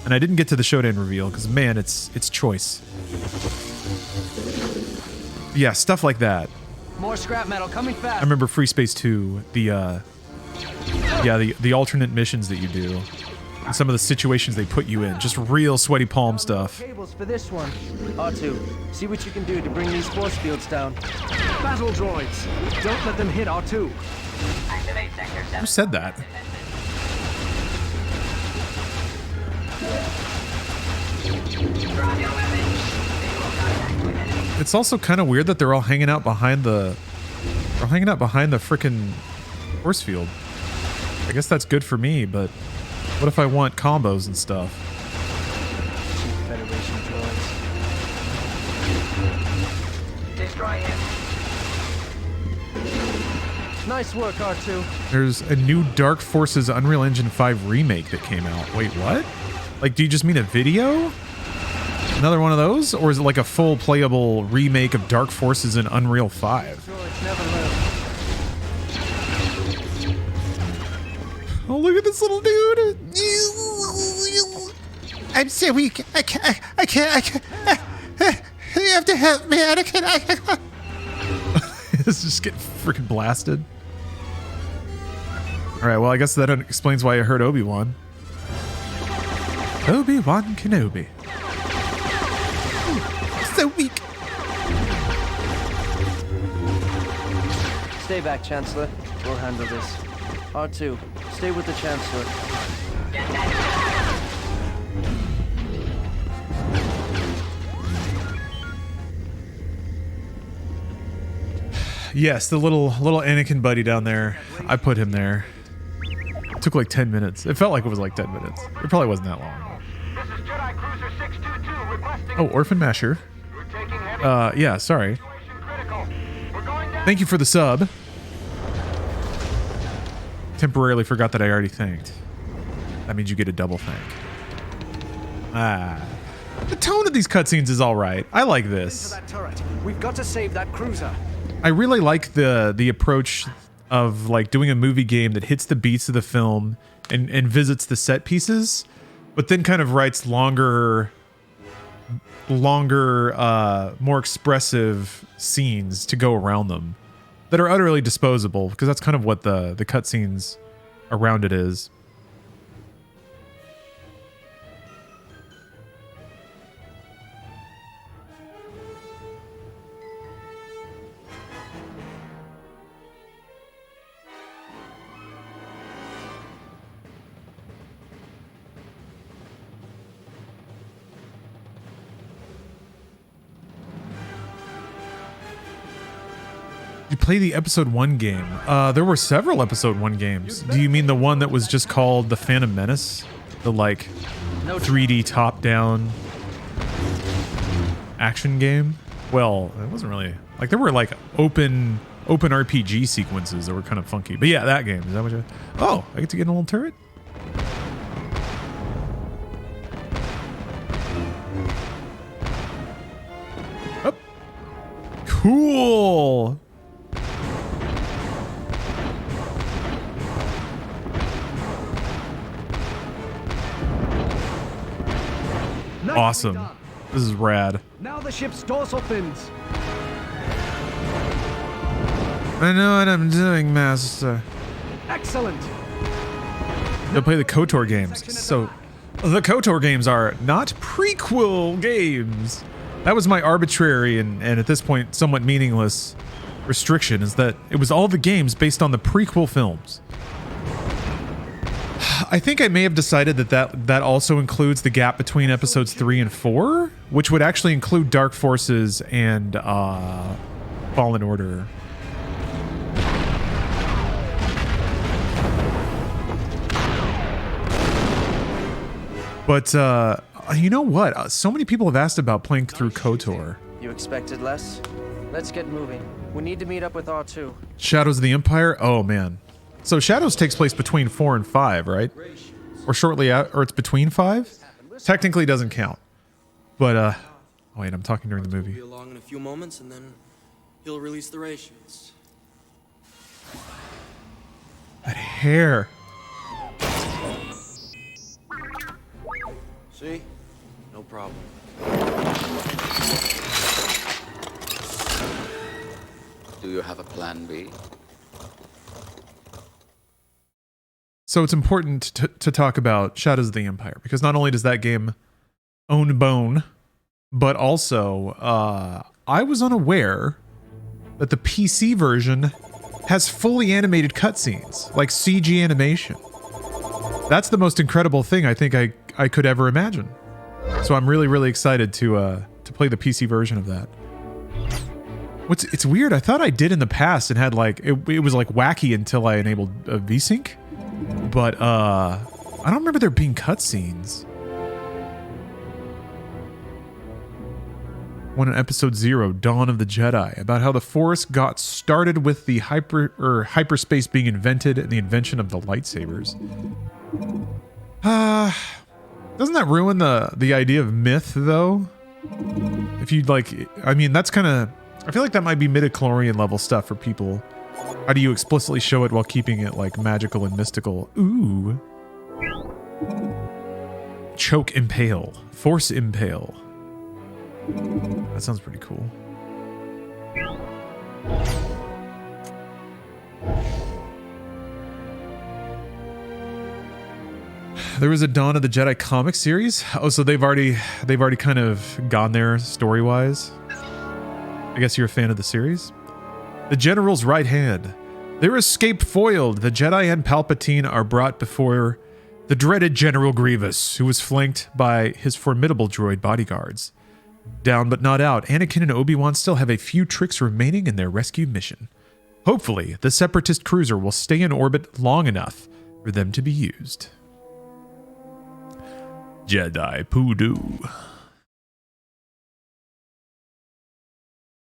and I didn't get to the Shodan reveal because, man, it's choice. Yeah, stuff like that. More scrap metal coming fast. I remember Free Space 2, the alternate missions that you do, and some of the situations they put you in, just real sweaty palm stuff. Cables for this one. R2, see what you can do to bring these force fields down. Battle droids. Don't let them hit R2. Activate sector 7. Who said that? Drop your weapons. Visual contact with enemy. It's also kind of weird that they're all hanging out behind the frickin' force field. I guess that's good for me, but what if I want combos and stuff? Federation droids. Destroy him. Nice work, R2. There's a new Dark Forces Unreal Engine 5 remake that came out. Wait, what? Like, do you just mean a video? Another one of those? Or is it like a full playable remake of Dark Forces in Unreal 5? Oh, look at this little dude. I'm so weak. I can't. You have to help me, Anakin. This is just getting freaking blasted. All right, well, I guess that explains why I heard Obi-Wan. Obi-Wan Kenobi. So weak. Stay back, Chancellor. We'll handle this. R2, stay with the Chancellor. Yes, the little Anakin buddy down there. I put him there. It took like 10 minutes. It felt like it was like 10 minutes. It probably wasn't that long. This is Jedi Cruiser 622 requesting. Oh, Orphan Masher. Yeah, sorry. Thank you for the sub. Temporarily forgot that I already thanked. That means you get a double thank. The tone of these cutscenes is all right. I like this. That turret. We've got to save that cruiser. I really like the approach of like doing a movie game that hits the beats of the film and visits the set pieces, but then kind of writes longer, more expressive scenes to go around them that are utterly disposable, because that's kind of what the cutscenes around it is. You play the episode 1 game. There were several episode 1 games. Do you mean the one that was just called The Phantom Menace? The like 3D top-down action game. Well, it wasn't really like there were like open RPG sequences that were kind of funky. But yeah, that game. Is that what you? Oh, I get to get in a little turret. Up. Cool. Awesome. This is rad. Now the ship's dorsal fins. I know what I'm doing, Master. Excellent. They'll play the KOTOR games. So, the KOTOR games are not prequel games. That was my arbitrary and at this point somewhat meaningless restriction, is that it was all the games based on the prequel films. I think I may have decided that also includes the gap between episodes 3 and 4, which would actually include Dark Forces and Fallen Order. But you know what? So many people have asked about playing through KOTOR. You expected less? Let's get moving. We need to meet up with R2. Shadows of the Empire? Oh man. So Shadows takes place between 4 and 5, right? Or shortly out, or it's between 5? Technically doesn't count. But oh wait, I'm talking during the movie. Be along in a few moments and then he'll release the ray shields. That hair. See? No problem. Do you have a plan B? So it's important to talk about Shadows of the Empire, because not only does that game own bone, but also I was unaware that the PC version has fully animated cutscenes, like CG animation. That's the most incredible thing I think I could ever imagine. So I'm really, really excited to play the PC version of that. It's weird. I thought I did in the past and had like it was like wacky until I enabled VSync. But I don't remember there being cutscenes. One in episode 0, Dawn of the Jedi, about how the Force got started with the hyperspace being invented and the invention of the lightsabers. Doesn't that ruin the idea of myth though? If you'd like, I mean, that's kind of, I feel like that might be midichlorian level stuff for people. How do you explicitly show it while keeping it like magical and mystical? Ooh. Choke impale. Force impale. That sounds pretty cool. There was a Dawn of the Jedi comic series. Oh, so they've already kind of gone there story-wise. I guess you're a fan of the series. The General's right hand. Their escape foiled, the Jedi and Palpatine are brought before the dreaded General Grievous, who was flanked by his formidable droid bodyguards. Down but not out, Anakin and Obi-Wan still have a few tricks remaining in their rescue mission. Hopefully, the Separatist cruiser will stay in orbit long enough for them to be used. Jedi Poodoo.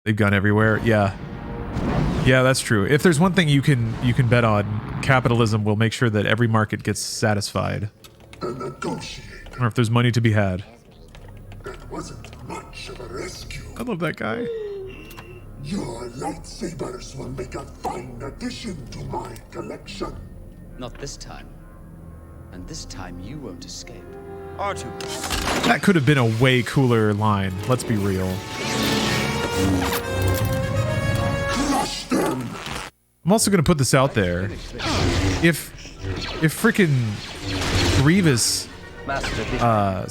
They've gone everywhere. Yeah. Yeah, that's true. If there's one thing you can bet on, capitalism will make sure that every market gets satisfied. Or if there's money to be had. That wasn't much of a rescue. I love that guy. Your lightsabers will make a fine addition to my collection. Not this time. And this time you won't escape. R2. That could have been a way cooler line. Let's be real. Crush them. I'm also gonna put this out there. If frickin' Grievous,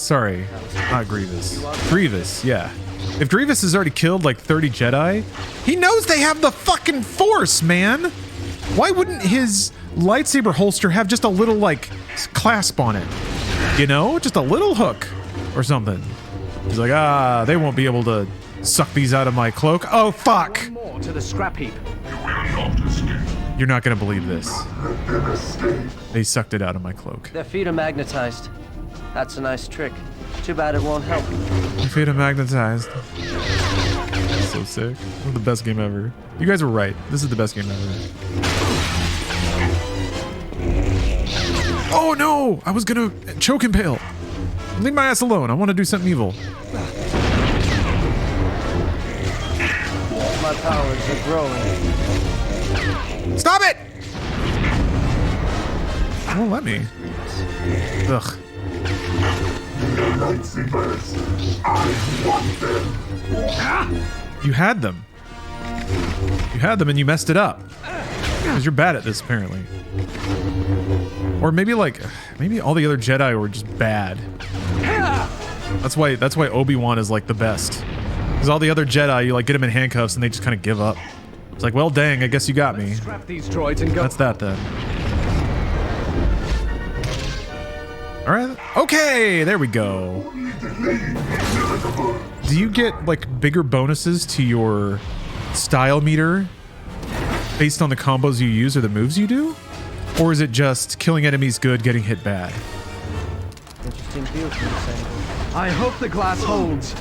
sorry, not Grievous. Grievous, yeah. If Grievous has already killed like 30 Jedi, he knows they have the fucking Force, man. Why wouldn't his lightsaber holster have just a little like clasp on it? You know, just a little hook or something. He's like, they won't be able to suck these out of my cloak. Oh, fuck. One more to the scrap heap. You're not going to believe this. They sucked it out of my cloak. Their feet are magnetized. That's a nice trick. Too bad it won't help. Your fate magnetized. So sick. This is the best game ever. You guys were right. This is the best game ever. Oh no! I was gonna choke impale. Leave my ass alone. I want to do something evil. My powers are growing. Stop it! It won't let me. Ugh. You had them. You had them and you messed it up. Because you're bad at this, apparently. Or maybe maybe all the other Jedi were just bad. That's why Obi-Wan is like the best. Because all the other Jedi, you like get them in handcuffs and they just kind of give up. It's like, well, dang, I guess you got me. Scrap these droids and go. That's that then. All right. Okay, there we go. Do you get like bigger bonuses to your style meter based on the combos you use or the moves you do? Or is it just killing enemies good, getting hit bad? Interesting view from this angle. I hope the glass holds.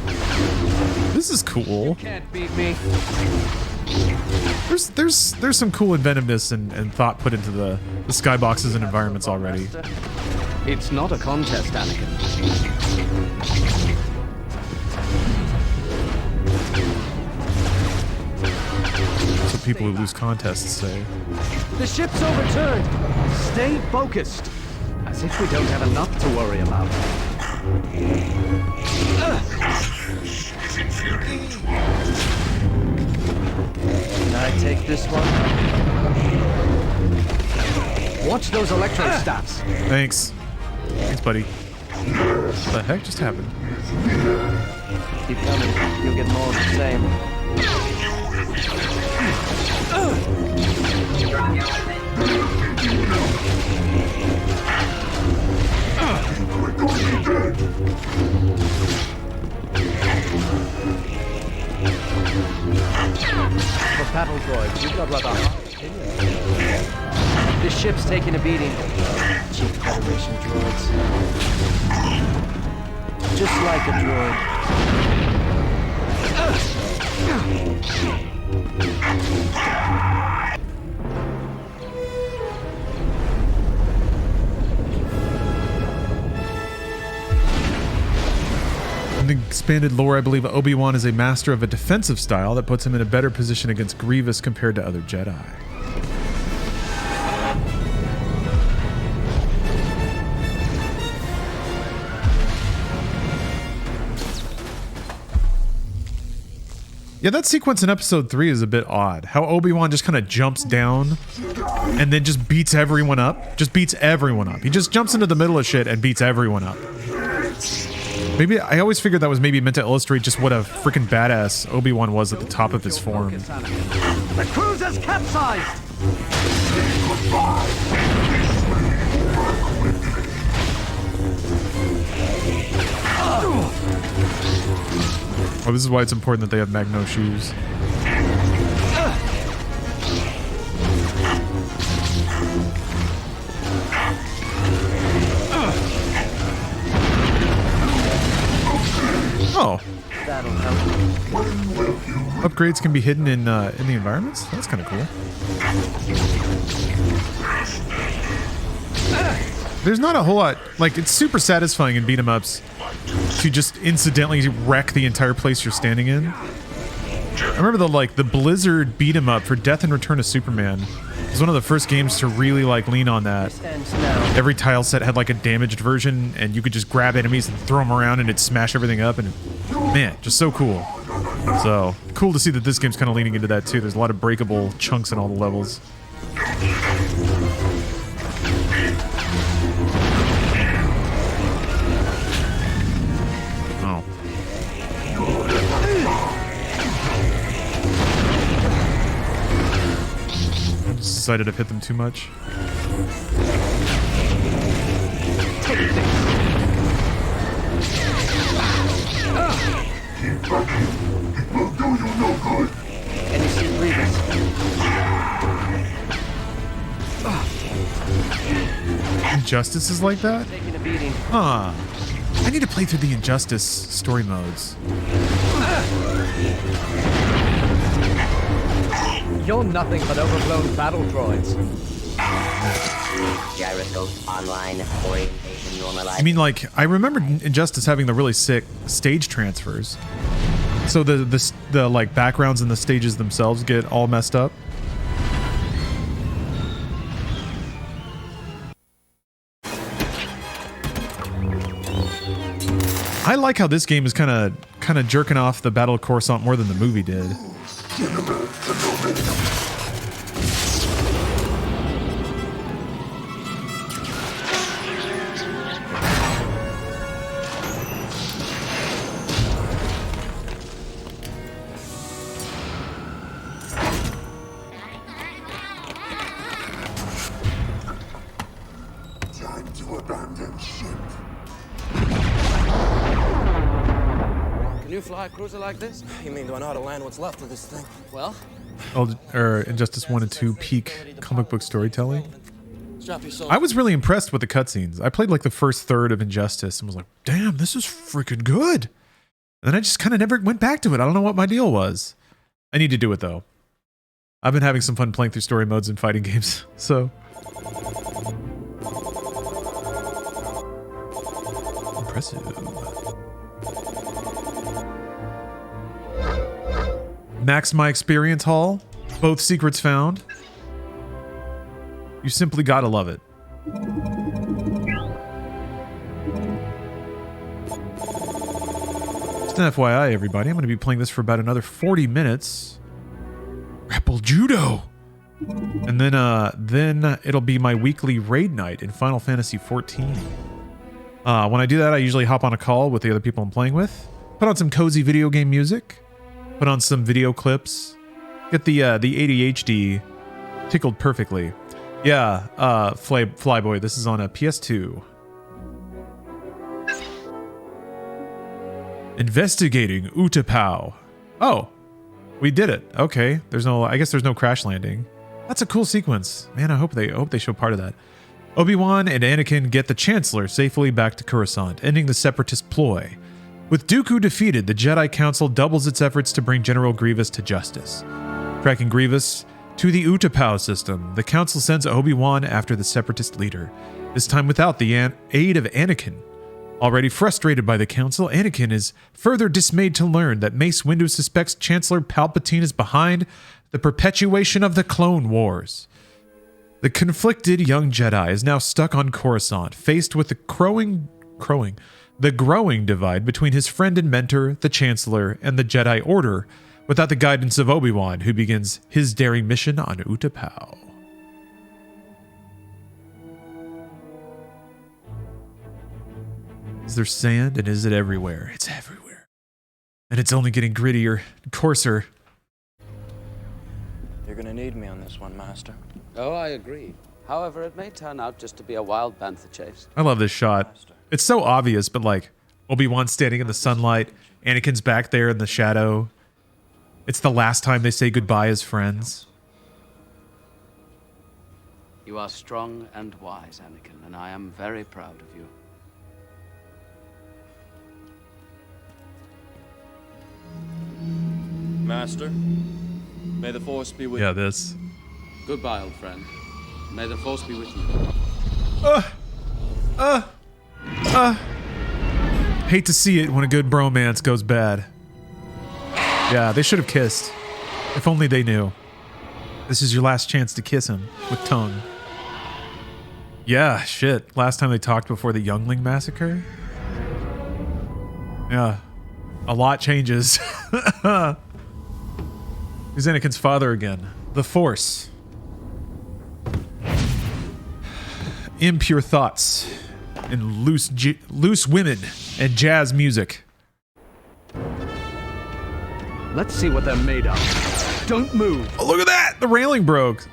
This is cool. You can't beat me. There's some cool inventiveness and thought put into the skyboxes and environments already. It's not a contest, Anakin. That's what people who lose contests say. The ship's overturned. Stay focused. As if we don't have enough to worry about. Can I take this one? Watch those electrostaffs. Thanks. Thanks, buddy. What the heck just happened? Keep coming. You'll get more of the same. For battle droids, you've got rather high opinion. This ship's taking a beating. Cheap Federation droids. Just like a droid. In the expanded lore, I believe Obi-Wan is a master of a defensive style that puts him in a better position against Grievous compared to other Jedi. Yeah, that sequence in episode 3 is a bit odd. How Obi-Wan just kind of jumps down and then just beats everyone up. Just beats everyone up. He just jumps into the middle of shit and beats everyone up. Maybe I always figured that was maybe meant to illustrate just what a freaking badass Obi-Wan was at the top of his form. The cruiser's capsized. Oh, this is why it's important that they have Magno shoes. Oh. That'll help. Upgrades can be hidden in the environments? That's kind of cool. There's not a whole lot, like, it's super satisfying in beat-em-ups to just incidentally wreck the entire place you're standing in. I remember the Blizzard beat-em-up for Death and Return of Superman. It was one of the first games to really like lean on that. Every tile set had like a damaged version and you could just grab enemies and throw them around and it'd smash everything up, and man, just so cool. So cool to see that this game's kind of leaning into that too. There's a lot of breakable chunks in all the levels. Oh. I just decided I've hit them too much. And you see Grievous. Injustice is like that? Taking a beating. Huh. I I need to play through the Injustice story modes. You're nothing but overblown battle droids. Gyroscope online. Orientation normalized. I mean, like, I remember Injustice having the really sick stage transfers. So the like backgrounds in the stages themselves get all messed up. I like how this game is kind of jerking off the Battle of Coruscant more than the movie did. Time to abandon ship. Can you fly a cruiser like this? You mean do I know how to land what's left of this thing? Well, Or Injustice 1 and 2 peak comic book storytelling. strap yourself. I was really impressed with the cutscenes. I played like the first third of Injustice and was like, damn, this is freaking good. And then I just kind of never went back to it. I don't know what my deal was. I need to do it though. I've been having some fun playing through story modes and fighting games, so. Impressive. Max my experience haul. Both secrets found. You simply gotta love it. Just an FYI, everybody, I'm gonna be playing this for about another 40 minutes. Grapple Judo! And then it'll be my weekly raid night in Final Fantasy XIV. When I do that, I usually hop on a call with the other people I'm playing with, put on some cozy video game music, put on some video clips, get the ADHD tickled perfectly. Yeah, Flyboy, this is on a PS2. Investigating Utapau. Oh, we did it. Okay, I guess there's no crash landing. That's a cool sequence. Man, I hope they show part of that. Obi-Wan and Anakin get the Chancellor safely back to Coruscant, ending the Separatist ploy. With Dooku defeated, the Jedi Council doubles its efforts to bring General Grievous to justice. Tracking Grievous to the Utapau system, the Council sends Obi-Wan after the Separatist leader, this time without the aid of Anakin. Already frustrated by the Council, Anakin is further dismayed to learn that Mace Windu suspects Chancellor Palpatine is behind the perpetuation of the Clone Wars. The conflicted young Jedi is now stuck on Coruscant, faced with the growing divide between his friend and mentor, the Chancellor, and the Jedi Order, without the guidance of Obi-Wan, who begins his daring mission on Utapau. Is there sand, and is it everywhere? It's everywhere. And it's only getting grittier, coarser. You're gonna need me on this one, Master. Oh, I agree. However, it may turn out just to be a wild panther chase. I love this shot. It's so obvious, but like Obi-Wan standing in the sunlight, Anakin's back there in the shadow. It's the last time they say goodbye as friends. You are strong and wise, Anakin, and I am very proud of you. Master, may the Force be with you. Yeah, this. Goodbye, old friend. May the Force be with you. Hate to see it when a good bromance goes bad. Yeah, they should have kissed. If only they knew. This is your last chance to kiss him with tongue. Yeah, shit. Last time they talked before the Youngling Massacre? Yeah. A lot changes. Who's Anakin's father again? The Force. Impure thoughts and loose women and jazz music. Let's see what they're made of. Don't move. Oh, look at that! The railing broke.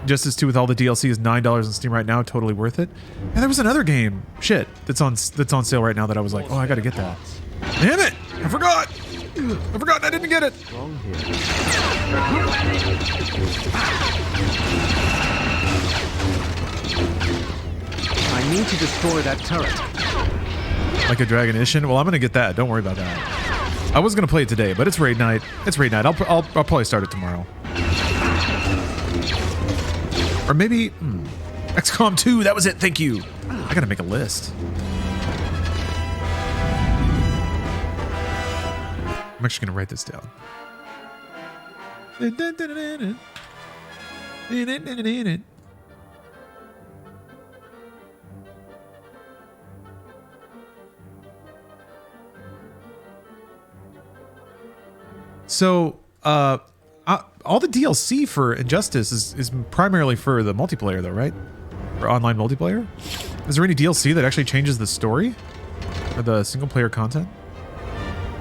Justice 2 with all the DLC is $9 on Steam right now. Totally worth it. And there was another game, shit, that's on sale right now that I was like, oh, I gotta get that. Damn it! I forgot! I didn't get it! Wrong here. need to destroy that turret. Like a Dragonician? Well, I'm gonna get that. Don't worry about that. I was gonna play it today, but it's raid night. It's raid night. I'll probably start it tomorrow. Or maybe XCOM 2. That was it. Thank you. I gotta make a list. I'm actually gonna write this down. So, all the DLC for Injustice is primarily for the multiplayer, though, right? For online multiplayer? Is there any DLC that actually changes the story? Or the single-player content?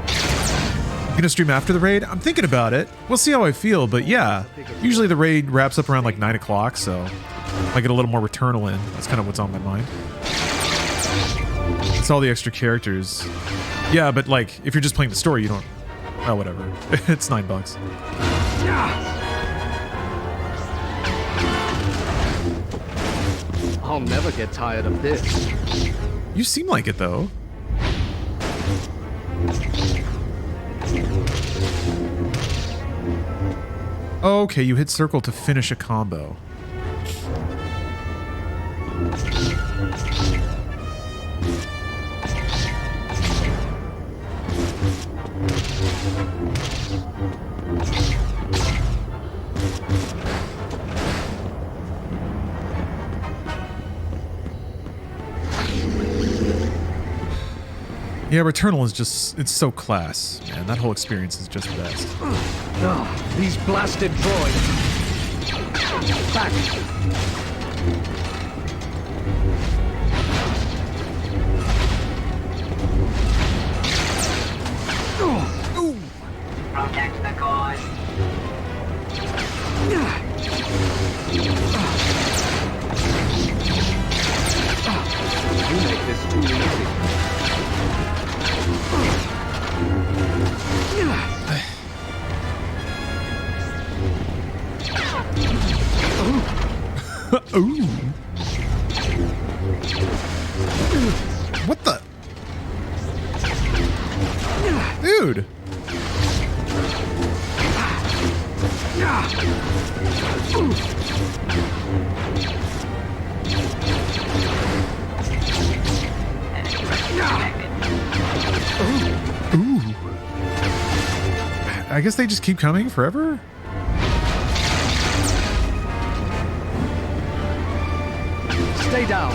You gonna stream after the raid? I'm thinking about it. We'll see how I feel, but yeah. Usually the raid wraps up around like 9 o'clock, so I get a little more Returnal in. That's kind of what's on my mind. It's all the extra characters. Yeah, but like, if you're just playing the story, you don't... Oh, whatever. It's $9. I'll never get tired of this. You seem like it, though. Okay, you hit circle to finish a combo. Yeah, Returnal is just, it's so class, man. That whole experience is just best. Oh, these blasted droids. Back. Ooh. Protect the cause. You make this too easy. Ooh. What the? Dude. Ooh. I guess they just keep coming forever? Stay down.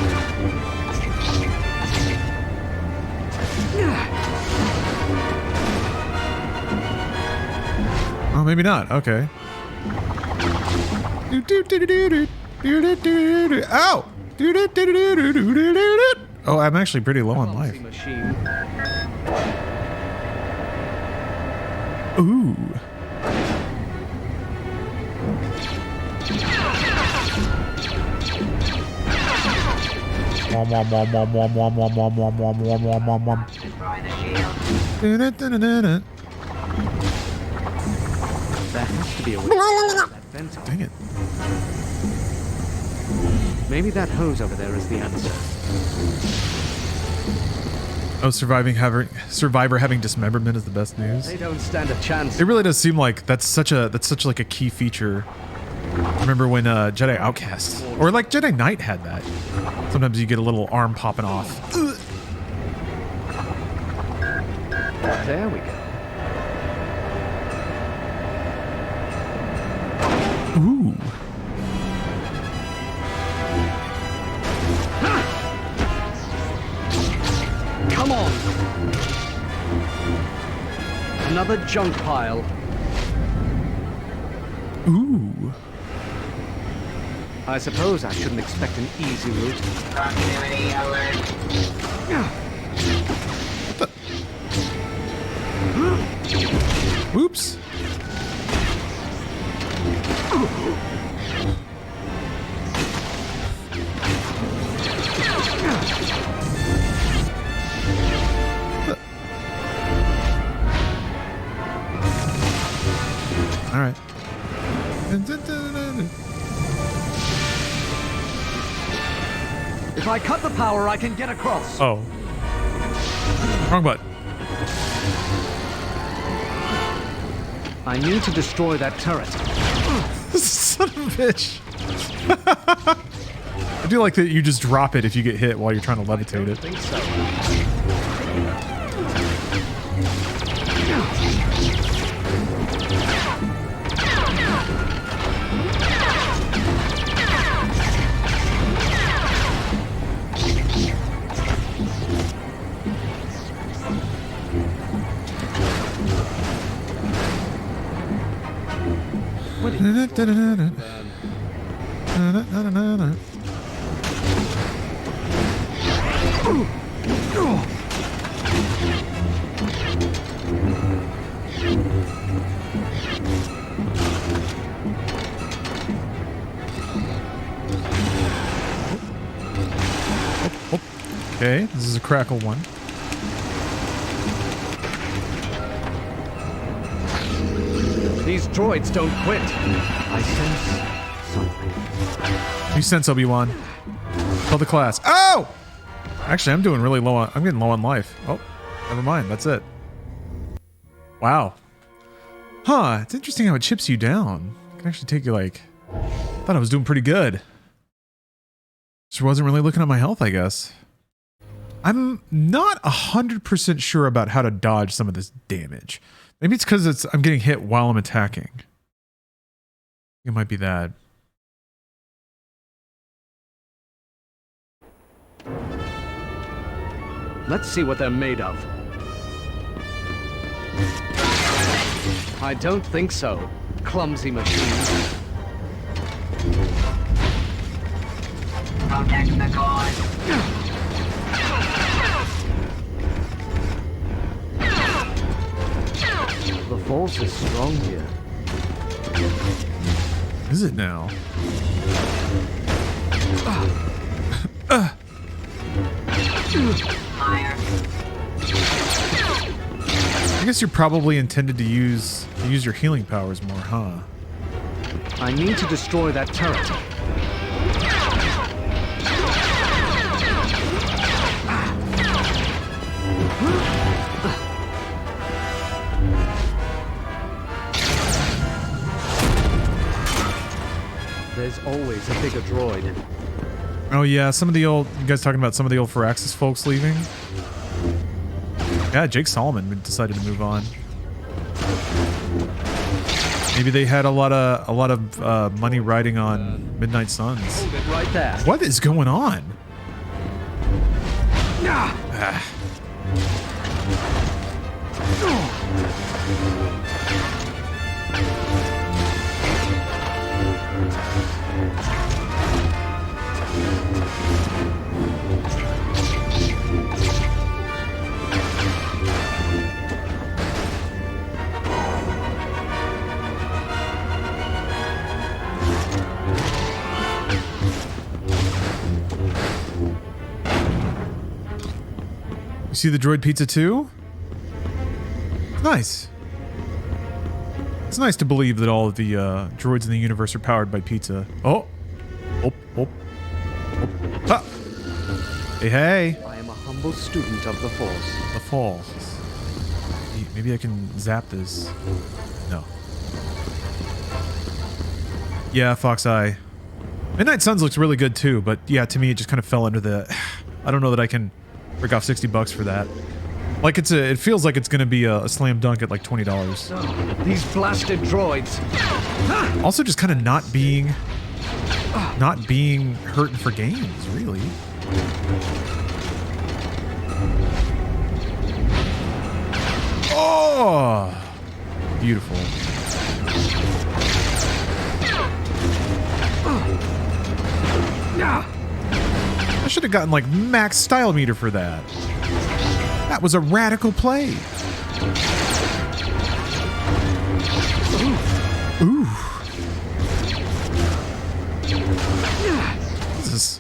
Oh, maybe not. Okay. Ow! Oh, I'm actually pretty low on life. Ooh. There has to be a way. That vent. Dang it. Maybe that hose over there is the answer. Oh, Survivor having dismemberment is the best news. They don't stand a chance. It really does seem like that's such like a key feature. Remember when Jedi Outcast or like Jedi Knight had that? Sometimes you get a little arm popping off. There we go. Ooh. Come on. Another junk pile. Ooh. I suppose I shouldn't expect an easy route. Proximity alert. What the? Oops. All right. If I cut the power, I can get across. Oh. Wrong button. I need to destroy that turret. Son of a bitch. I do like that you just drop it if you get hit while you're trying to levitate it. I think so. Okay, this is a crackle one. These droids don't quit. I sense something. You sense, Obi-Wan. Tell the class. Oh! Actually, I'm doing really low on... I'm getting low on life. Oh, never mind. That's it. Wow. Huh. It's interesting how it chips you down. It can actually take you like... I thought I was doing pretty good. Just wasn't really looking at my health, I guess. I'm not 100% sure about how to dodge some of this damage. Maybe it's because I'm getting hit while I'm attacking. It might be that. Let's see what they're made of. I don't think so. Clumsy machine. Protect the cause. The force is strong here. Is it now? I guess you're probably intended to use your healing powers more, huh? I need to destroy that turret. There's always a bigger droid. Oh yeah, some of the old... You guys talking about some of the old Firaxis folks leaving? Yeah, Jake Solomon decided to move on. Maybe they had a lot of money riding on Midnight Suns. Hold it right there. What is going on? You see the droid pizza too? Nice. It's nice to believe that all of the droids in the universe are powered by pizza. Oh. Oh. Oh. Oh. Ah. Hey, hey. I am a humble student of the Force. The Force. Maybe I can zap this. No. Yeah, Fox Eye. Midnight Suns looks really good too, but yeah, to me it just kind of fell under the... I don't know that I can break off $60 for that. Like it feels like it's gonna be a slam dunk at like $20. Oh, these blasted droids. Also just kind of not being hurting for games, really. Oh, beautiful. I should have gotten like max style meter for that. That was a radical play. Ooh. Jesus.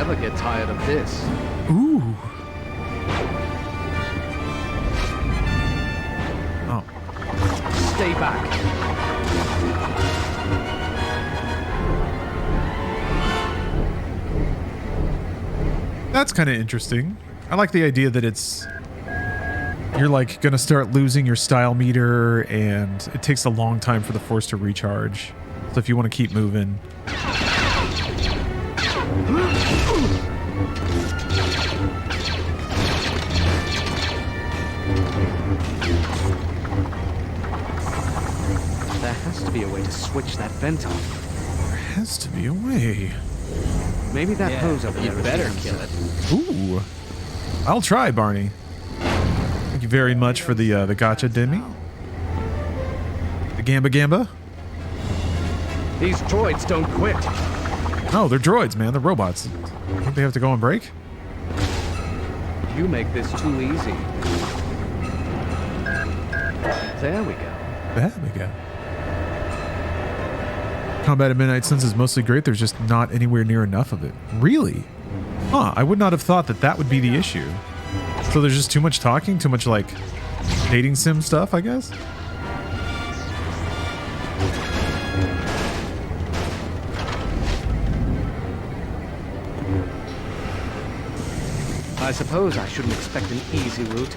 never get tired of this. Ooh. Oh. Stay back. That's kind of interesting. I like the idea that you're like gonna start losing your style meter, and it takes a long time for the force to recharge. So if you want to keep moving. There has to be a way to switch that vent off. There has to be a way. Maybe that hose over there. You'd better kill it. Ooh. I'll try, Barney. Thank you very much for the gotcha, Demi. The Gamba Gamba. These droids don't quit. No, they're droids, man. They're robots. Don't they have to go on break? You make this too easy. There we go. There we go. Combat at Midnight Suns is mostly great. There's just not anywhere near enough of it. Really? Huh, I would not have thought that that would be the issue. So there's just too much talking, too much like dating sim stuff, I guess? I suppose I shouldn't expect an easy route.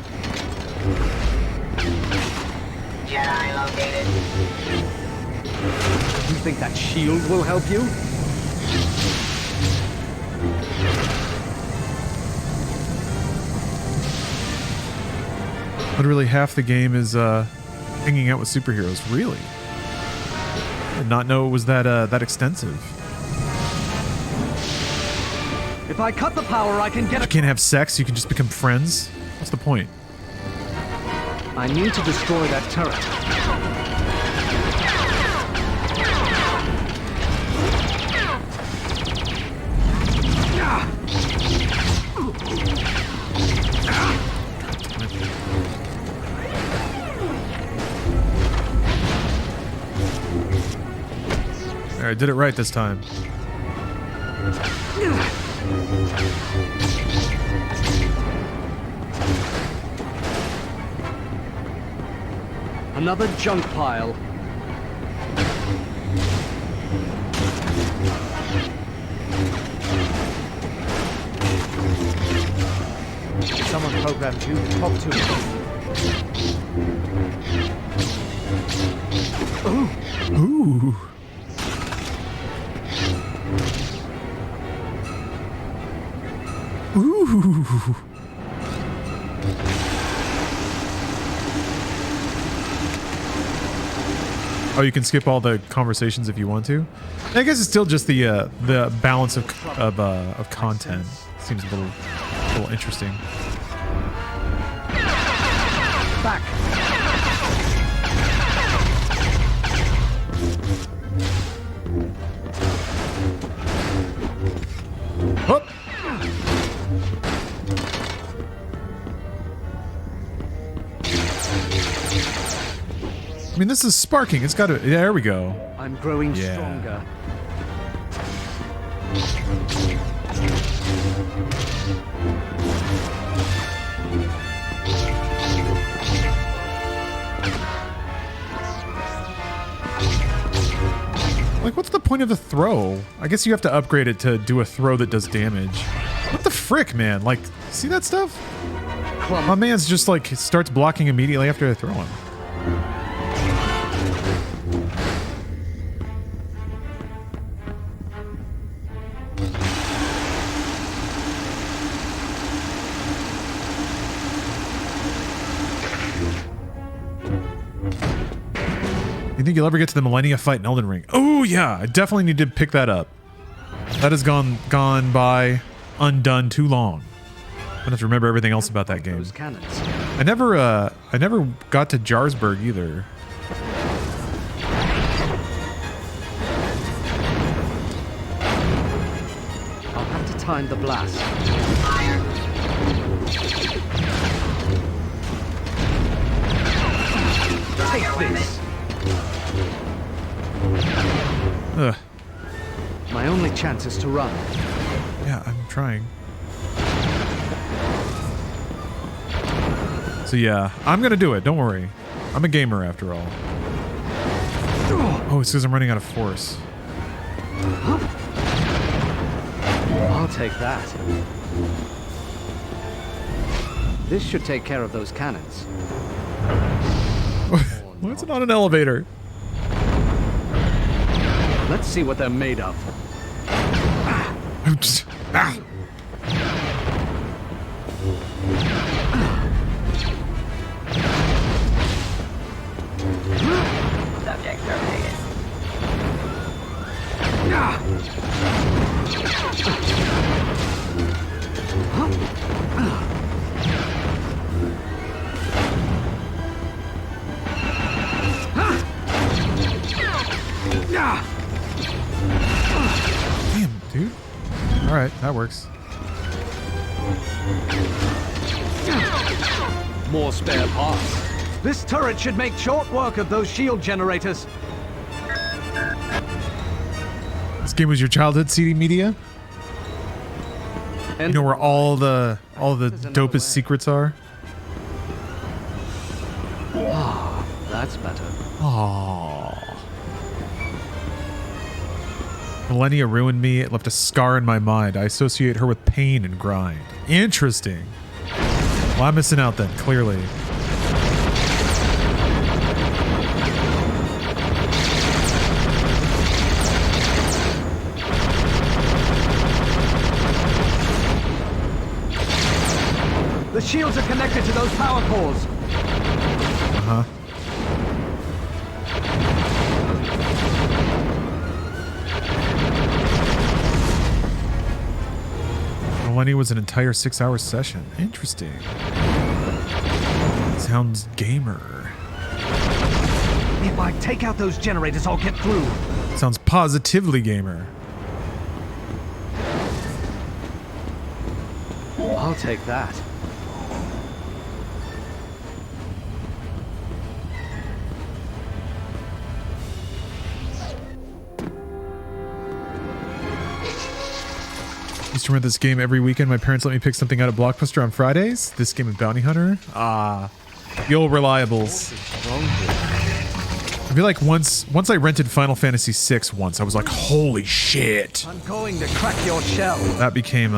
Jedi located. You think that shield will help you? Literally half the game is hanging out with superheroes. Really? I did not know it was that extensive. If I cut the power, I can get You can't have sex, you can just become friends? What's the point? I need to destroy that turret. I did it right this time. Another junk pile. Someone programmed you. Talk to me. Ooh. Ooh. Oh, you can skip all the conversations if you want to. I guess it's still just the balance of content seems a little interesting. Back. Whoop. I mean, this is sparking. It's got to. Yeah, there we go. I'm growing stronger. Like, what's the point of the throw? I guess you have to upgrade it to do a throw that does damage. What the frick, man? Like, see that stuff? My man's just like starts blocking immediately after I throw him. You think you'll ever get to the Millennia fight in Elden Ring? Oh yeah, I definitely need to pick that up. That has gone by undone too long. I'm gonna have to remember everything else about that game. I never got to Jarsburg either. I'll have to time the blast. Take this. Ugh. My only chance is to run. Yeah, I'm trying. So yeah, I'm gonna do it. Don't worry. I'm a gamer after all. Oh, it's because I'm running out of force. I'll take that. This should take care of those cannons. Why is it on an elevator? Let's see what they're made of. Subject terminated. Damn, dude. All right, that works. More spare parts. This turret should make short work of those shield generators. This game was your childhood CD media? You know where all the dopest secrets are? Oh, that's better. Aww. Millennia ruined me. It left a scar in my mind. I associate her with pain and grind. Interesting. Well, I'm missing out then, clearly. The shields are connected to those power cores. Uh-huh. Millennia was an entire 6-hour session. Interesting. Sounds gamer. If I take out those generators, I'll get through. Sounds positively gamer. I'll take that. Used to rent this game every weekend. My parents let me pick something out of Blockbuster on Fridays. This game of Bounty Hunter. Ah, the old reliables. I feel like once I rented Final Fantasy VI once, I was like, holy shit. I'm going to crack your shell. That became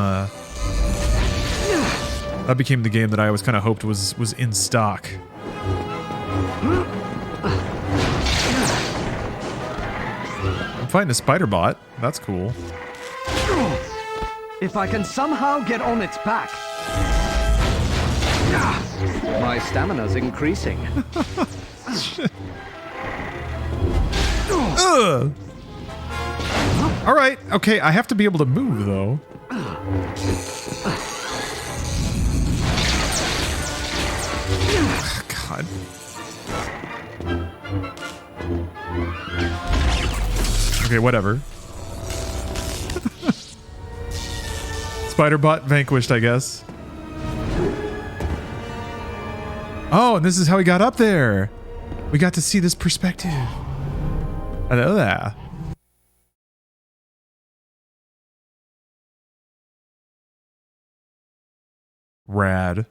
the game that I always kind of hoped was in stock. I'm fighting a spider bot. That's cool. If I can somehow get on its back. My stamina's increasing. Ugh. All right. Okay, I have to be able to move though. God. Okay, whatever. Spider-Bot vanquished, I guess. Oh, and this is how we got up there. We got to see this perspective. Hello there. Rad.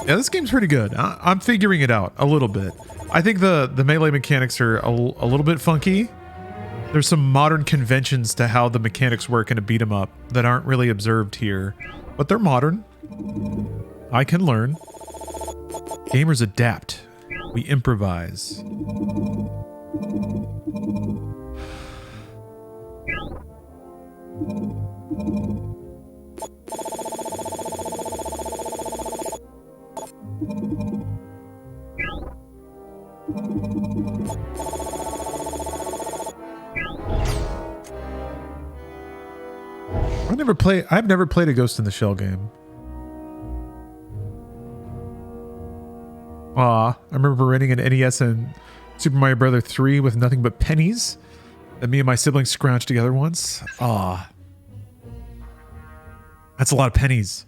Yeah, this game's pretty good. I'm figuring it out a little bit. I think the melee mechanics are a little bit funky. There's some modern conventions to how the mechanics work in a beat 'em up that aren't really observed here, but they're modern. I can learn. Gamers adapt. We improvise. I've never played a Ghost in the Shell game. I remember renting an NES and Super Mario Brother 3 with nothing but pennies that me and my siblings scrounged together once. That's a lot of pennies.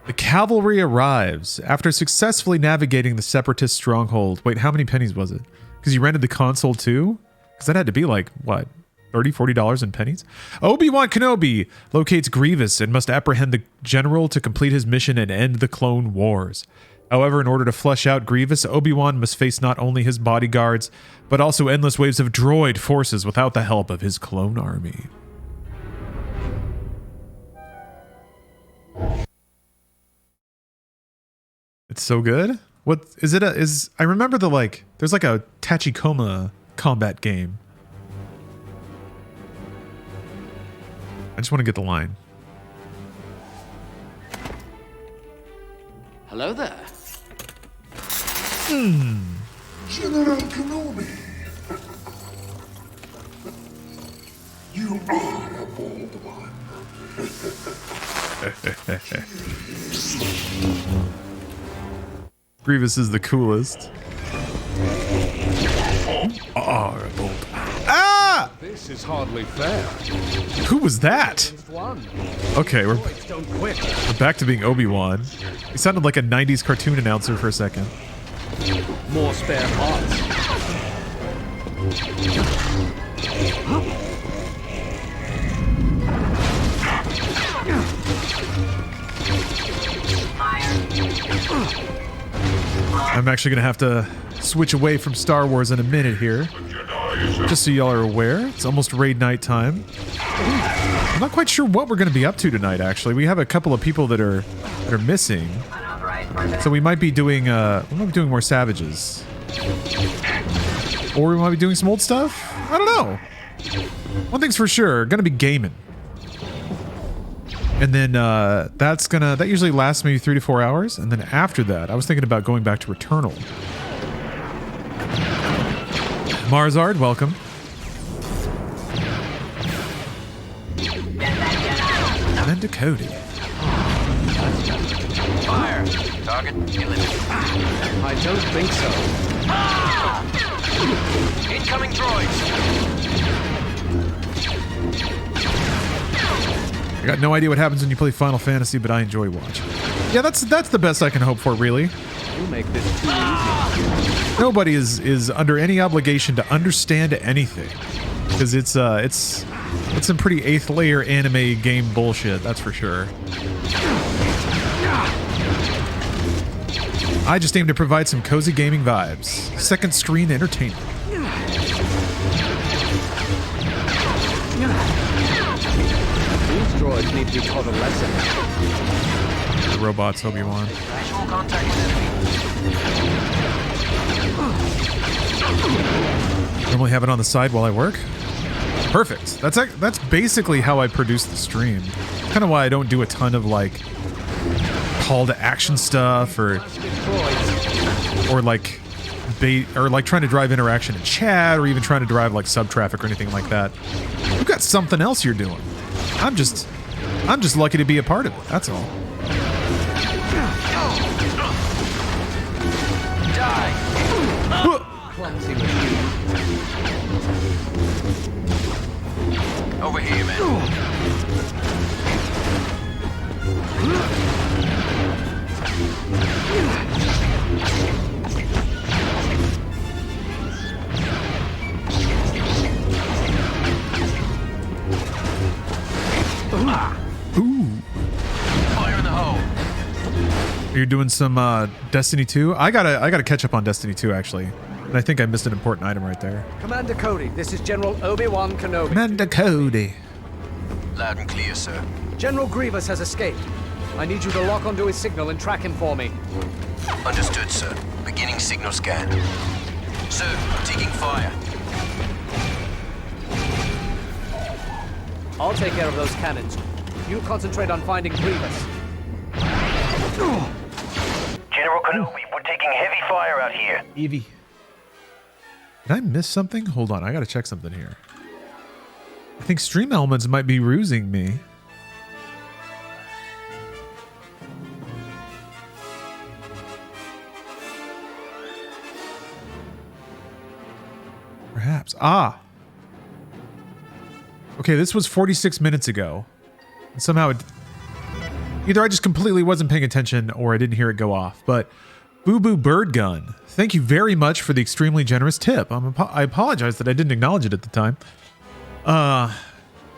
The cavalry arrives after successfully navigating the separatist stronghold. Wait, how many pennies was it? Because you rented the console too? Because that had to be like, what, $30, $40 in pennies? Obi-Wan Kenobi locates Grievous and must apprehend the general to complete his mission and end the Clone Wars. However, in order to flesh out Grievous, Obi-Wan must face not only his bodyguards, but also endless waves of droid forces without the help of his clone army. It's so good. What is it? I remember there's like a Tachikoma combat game. I just want to get the line. Hello there. General Kenobi. You are a bold one. Grievous is the coolest. Horrible. Ah! This is hardly fair. Who was that? Okay, we're back to being Obi-Wan. He sounded like a 90s cartoon announcer for a second. More spare parts. I'm actually gonna have to switch away from Star Wars in a minute here. Just so y'all are aware, it's almost raid night time. I'm not quite sure what we're gonna be up to tonight, actually. We have a couple of people that are missing. So we might be doing more savages. Or we might be doing some old stuff? I don't know. One thing's for sure, gonna be gaming. And then that usually lasts maybe 3 to 4 hours. And then after that, I was thinking about going back to Returnal. Marzard, welcome. And to Cody. Fire. Target eliminated. I don't think so. Ah! Incoming droids. I got no idea what happens when you play Final Fantasy, but I enjoy watching. Yeah, that's the best I can hope for, really. You make this too easy. Nobody is under any obligation to understand anything, because it's some pretty 8th layer anime game bullshit, that's for sure. I just aim to provide some cozy gaming vibes, second screen entertainment. These droids need to be taught a lesson. The robots, Obi-Wan. Visual contact with enemy. Normally have it on the side while I work. Perfect. That's basically how I produce the stream. Kind of why I don't do a ton of like call to action stuff or like bait or like trying to drive interaction in chat or even trying to drive like sub traffic or anything like that. You've got something else you're doing. I'm just lucky to be a part of it. That's all. Clumsy machine. Over here, man. Ooh. Fire in the hole. You're doing some Destiny 2? I gotta catch up on Destiny 2 actually. And I think I missed an important item right there. Commander Cody, this is General Obi-Wan Kenobi. Commander Cody. Loud and clear, sir. General Grievous has escaped. I need you to lock onto his signal and track him for me. Understood, sir. Beginning signal scan. Sir, taking fire. I'll take care of those cannons. You concentrate on finding Grievous. General Kenobi, we're taking heavy fire out here. Evie. Did I miss something? Hold on, I gotta check something here. I think Stream Elements might be rusing me. Perhaps. Ah! Okay, this was 46 minutes ago. And somehow it... Either I just completely wasn't paying attention or I didn't hear it go off. But Boo Boo Bird Gun, thank you very much for the extremely generous tip. I apologize that I didn't acknowledge it at the time.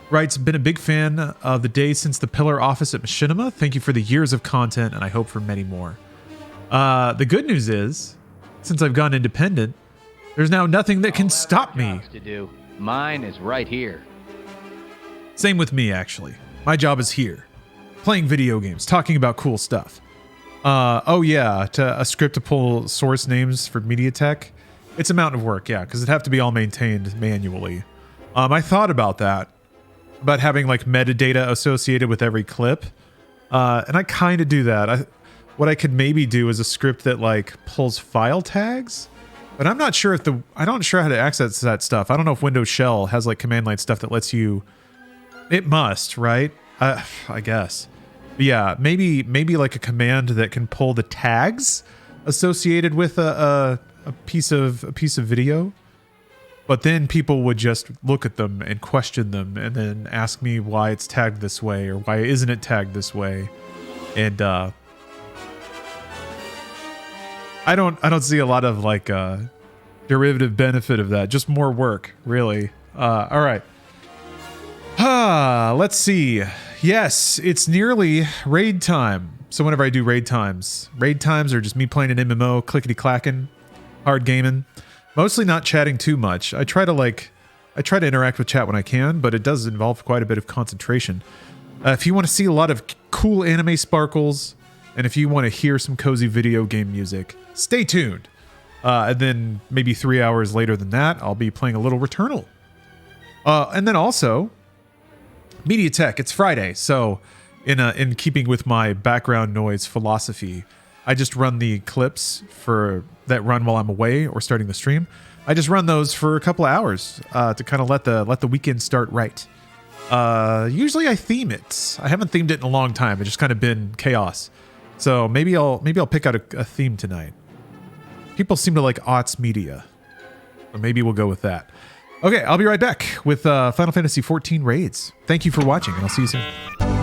Writes, been a big fan of the day since the pillar office at Machinima. Thank you for the years of content, and I hope for many more. The good news is, since I've gone independent, there's now nothing that can stop me. To do. Mine is right here. Same with me, actually. My job is here. Playing video games, talking about cool stuff. Oh yeah, a script to pull source names for MediaTek. It's a mountain of work, yeah, because it'd have to be all maintained manually. I thought about that, about having like metadata associated with every clip. And I kind of do that. What I could maybe do is a script that like pulls file tags, but I'm not sure if I don't sure how to access that stuff. I don't know if Windows Shell has like command line stuff that lets you. It must, right? I guess. But yeah, maybe like a command that can pull the tags associated with a piece of video. But then people would just look at them and question them and then ask me why it's tagged this way or why isn't it tagged this way. And I don't see a lot of like derivative benefit of that. Just more work, really. All right. Let's see. Yes, it's nearly raid time. So whenever I do raid times are just me playing an MMO, clickety-clacking, hard gaming. Mostly not chatting too much. I try to interact with chat when I can, but it does involve quite a bit of concentration. If you want to see a lot of cool anime sparkles, and if you want to hear some cozy video game music, stay tuned. And then maybe 3 hours later than that, I'll be playing a little Returnal. And then also, MediaTek, it's Friday, so in keeping with my background noise philosophy, I just run the clips that run while I'm away or starting the stream. I just run those for a couple of hours to kind of let the weekend start right. Usually I theme it. I haven't themed it in a long time. It's just kind of been chaos. So maybe I'll pick out a theme tonight. People seem to like aughts media, so maybe we'll go with that. Okay, I'll be right back with Final Fantasy XIV raids. Thank you for watching, and I'll see you soon.